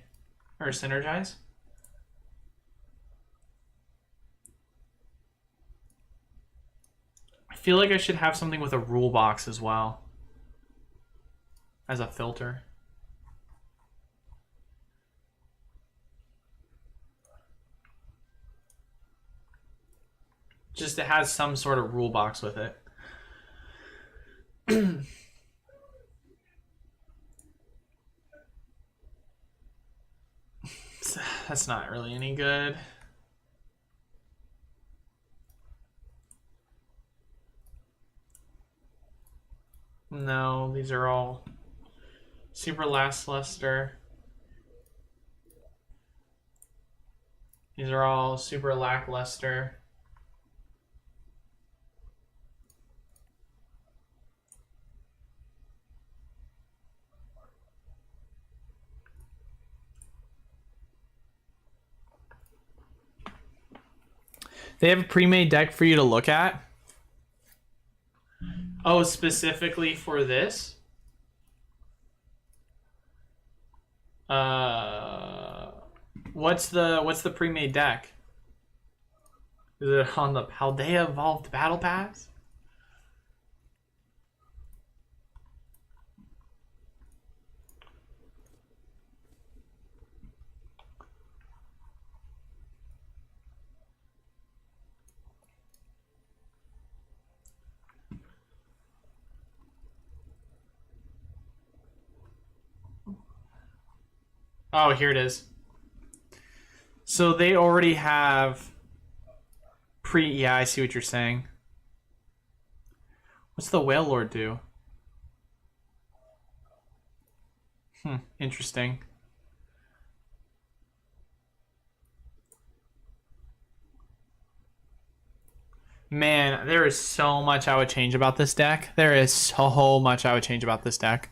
I feel like I should have something with a rule box as well as a filter. Just it has some sort of rule box with it. That's not really any good. No, these are all super lackluster. These are all super lackluster. They have a pre-made deck for you to look at. Oh, specifically for this? What's the pre-made deck? Is it on the Paldea Evolved Battle Pass? Oh, here it is. So they already have yeah, I see what you're saying. What's the Whale Lord do? Interesting. Man, there is so much I would change about this deck. There is so much I would change about this deck.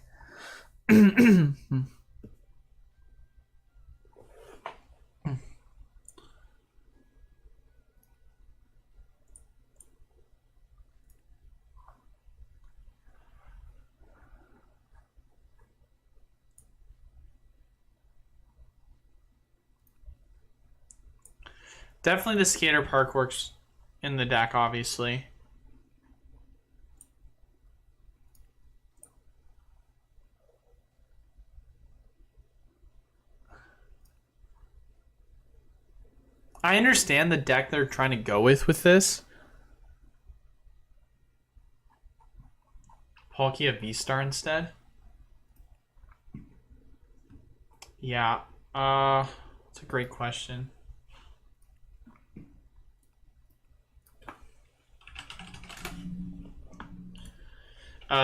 Definitely the skater park works in the deck, obviously. I understand the deck they're trying to go with this. Palkia V-Star instead? Yeah. That's a great question.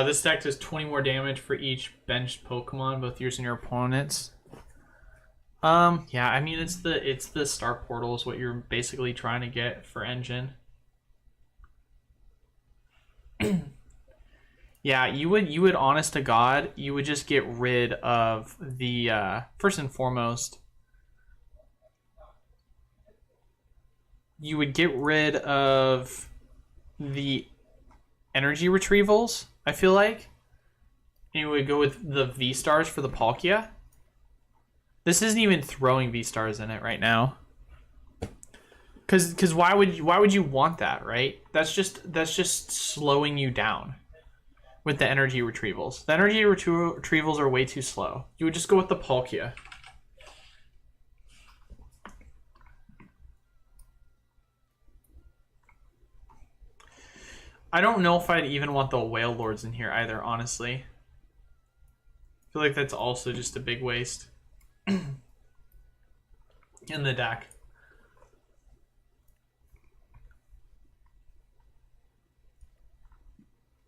This deck does 20 more damage for each benched Pokemon, both yours and your opponent's. Yeah, I mean it's the Star Portal is what you're basically trying to get for Engine. Yeah, you would honest to God, you would just get rid of the first and foremost. You would get rid of the energy retrievals, I feel like. And you would go with the V-Stars for the Palkia. This isn't even throwing V-Stars in it right now. Cause why would you want that, right? That's just slowing you down with the energy retrievals. The energy retrievals are way too slow. You would just go with the Palkia. I don't know if I'd even want the Whale Lords in here either, honestly. I feel like that's also just a big waste in the deck.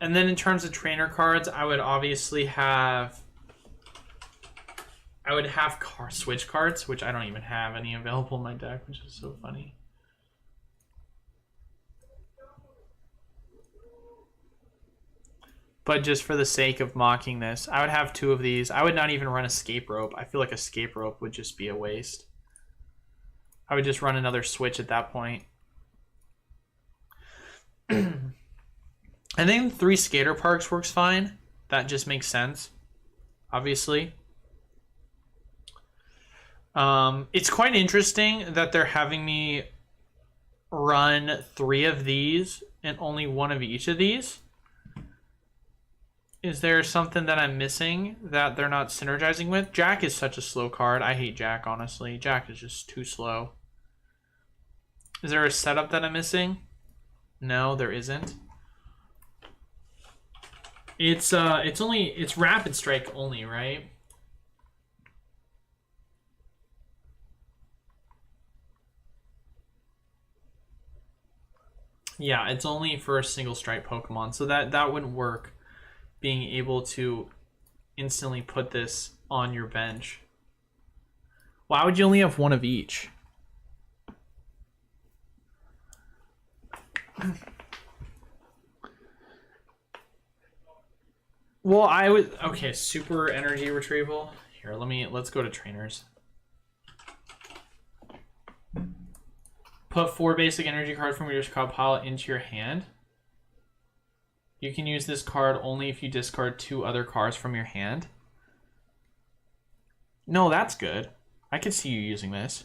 And then in terms of trainer cards, I would obviously have... I would have switch cards, which I don't even have any available in my deck, which is so funny. But just for the sake of mocking this, I would have 2 of these. I would not even run Escape Rope. I feel like Escape Rope would just be a waste. I would just run another switch at that point. I think 3 Skater Parks works fine. That just makes sense, obviously. It's quite interesting that they're having me run 3 of these and only 1 of each of these. Is there something that I'm missing that they're not synergizing with? Jack is such a slow card. I hate Jack, honestly. Jack is just too slow. Is there a setup that I'm missing? No, there isn't. It's Rapid Strike only, right? Yeah, it's only for a single strike Pokemon, so that wouldn't work. Being able to instantly put this on your bench. Why would you only have 1 of each? Well, I would... Okay, super energy retrieval. Here, let's go to trainers. Put 4 basic energy cards from your discard pile into your hand. You can use this card only if you discard 2 other cards from your hand. No, that's good. I could see you using this.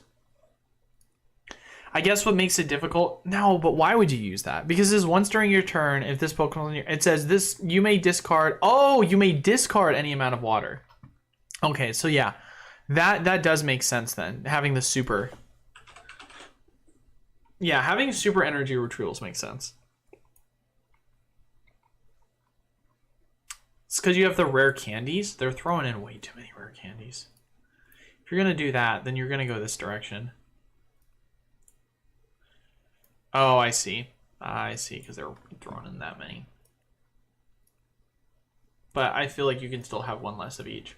I guess what makes it difficult... No, but why would you use that? Because this once during your turn, if this Pokemon... It says this... You may discard... Oh, you may discard any amount of water. Okay, so yeah. That does make sense then. Having the super... Yeah, having super energy retrievals makes sense. It's because you have the rare candies. They're throwing in way too many rare candies. If If you're going to do that, then you're going to go this direction. Oh, I see. I see, because they're throwing in that many. But I feel like you can still have one less of each.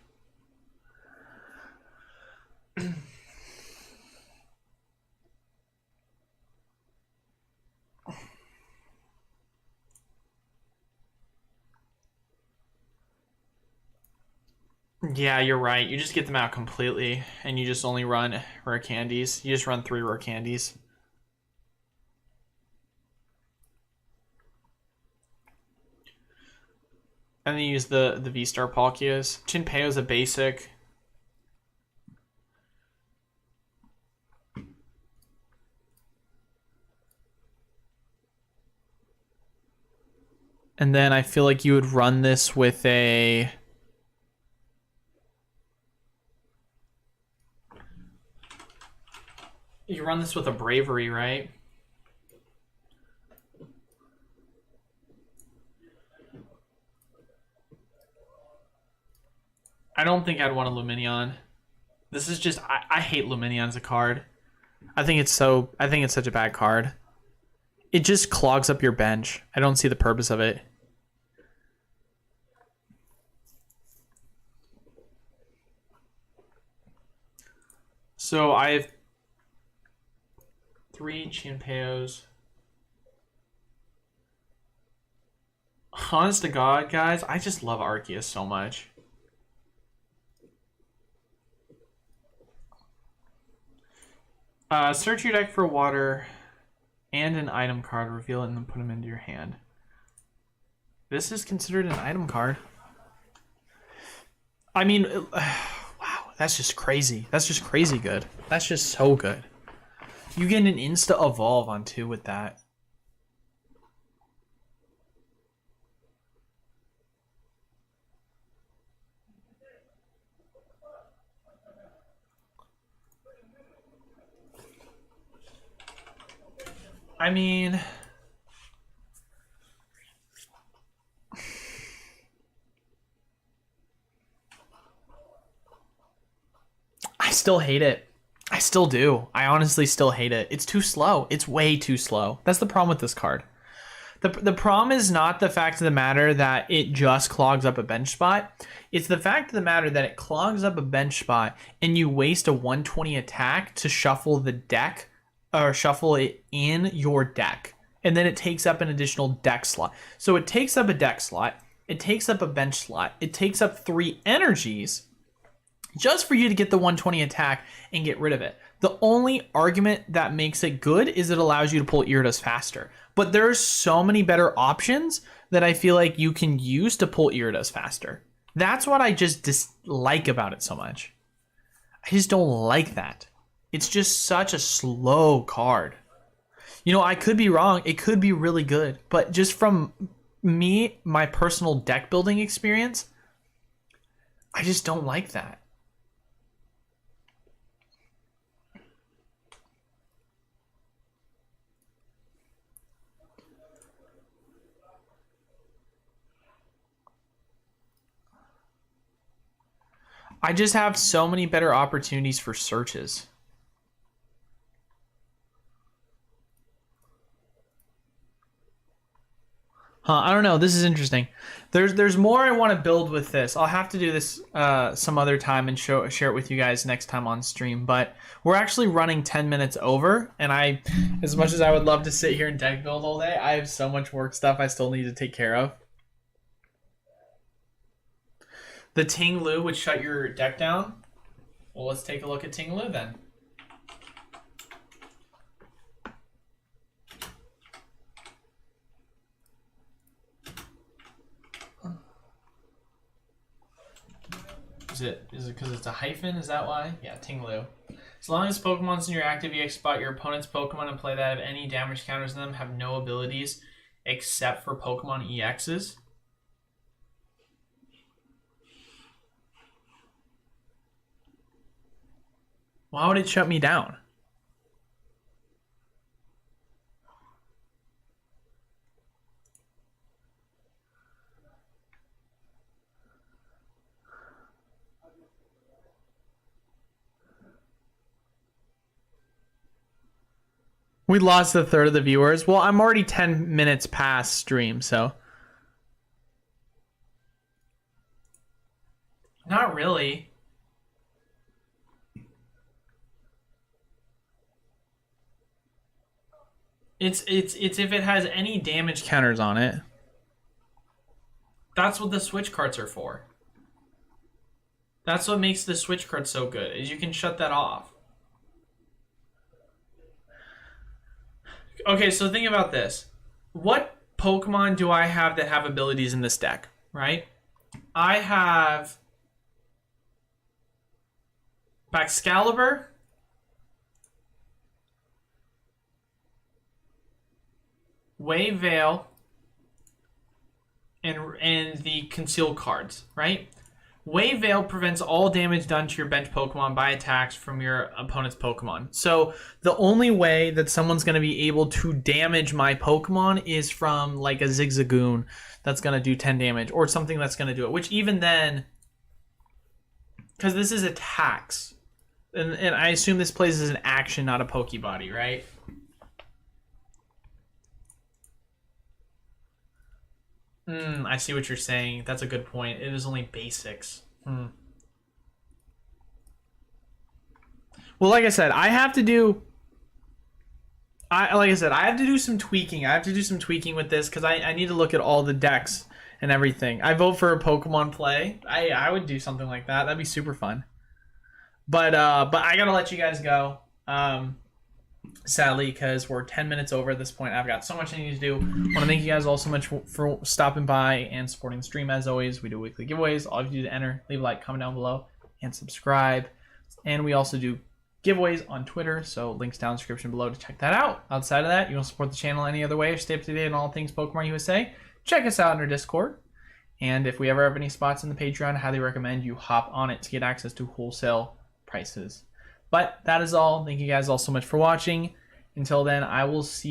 Yeah, you're right. You just get them out completely, and you just only run rare candies. You just run 3 rare candies. And then you use the V-Star Palkias. Chinpeo's a basic. And then I feel like you would run this with a... You run this with a Bravery, right? I don't think I'd want a Luminion. This is just... I hate Luminion as a card. I think it's such a bad card. It just clogs up your bench. I don't see the purpose of it. So I have 3 Chinpeos. Honest to God, guys, I just love Arceus so much. Search your deck for water and an item card, reveal it, and then put them into your hand. This is considered an item card. I mean, wow, that's just crazy. That's just crazy good. That's just so good. You get an insta evolve on 2 with that. I mean, I still hate it. I still do. I honestly still hate it. It's too slow. It's way too slow. That's the problem with this card. The problem is not the fact of the matter that it just clogs up a bench spot. It's the fact of the matter that it clogs up a bench spot and you waste a 120 attack to shuffle the deck or shuffle it in your deck. And then it takes up an additional deck slot. So it takes up a deck slot. It takes up a bench slot. It takes up 3 energies just for you to get the 120 attack and get rid of it. The only argument that makes it good is it allows you to pull Iridas faster. But there's so many better options that I feel like you can use to pull Iridas faster. That's what I just dislike about it so much. I just don't like that. It's just such a slow card. You know, I could be wrong. It could be really good. But just from me, my personal deck building experience, I just don't like that. I just have so many better opportunities for searches. I don't know. This is interesting. There's more I want to build with this. I'll have to do this some other time and share it with you guys next time on stream. But we're actually running 10 minutes over, and as much as I would love to sit here and deck build all day, I have so much work stuff I still need to take care of. The Ting-Lu would shut your deck down. Well, let's take a look at Ting-Lu then. Is it because it's a hyphen? Is that why? Yeah, Ting-Lu. As long as Pokemon's in your active EX spot, your opponent's Pokemon and play that have any damage counters on them have no abilities except for Pokemon EXs. Why would it shut me down? We lost a third of the viewers. Well, I'm already 10 minutes past stream, so. Not really. It's if it has any damage counters on it. That's what the switch cards are for. That's what makes the switch card so good, is you can shut that off. Okay, so think about this. What Pokemon do I have that have abilities in this deck, right? I have Baxcalibur, Wave Veil, and the Conceal cards, right? Wave Veil prevents all damage done to your bench Pokemon by attacks from your opponent's Pokemon. So the only way that someone's going to be able to damage my Pokemon is from like a Zigzagoon that's going to do 10 damage, or something that's going to do it. Which even then, because this is attacks, and I assume this plays as an action, not a Pokebody, right? I see what you're saying. That's a good point. It is only basics. Well, like I said, I have to do some tweaking. I have to do some tweaking with this because I need to look at all the decks and everything. I vote for a Pokemon play. I would do something like that. That'd be super fun. But I gotta let you guys go. Sadly, because we're 10 minutes over at this point. I've got so much I need to do. I want to thank you guys all so much for stopping by and supporting the stream. As always, we do weekly giveaways. All you have to do to enter, leave a like, comment down below, and subscribe. And we also do giveaways on Twitter, so links down in the description below to check that out. Outside of that, you want to support the channel any other way or stay up to date on all things Pokemon USA, check us out on our Discord. And if we ever have any spots in the Patreon, I highly recommend you hop on it to get access to wholesale prices. But that is all. Thank you guys all so much for watching. Until then, I will see you.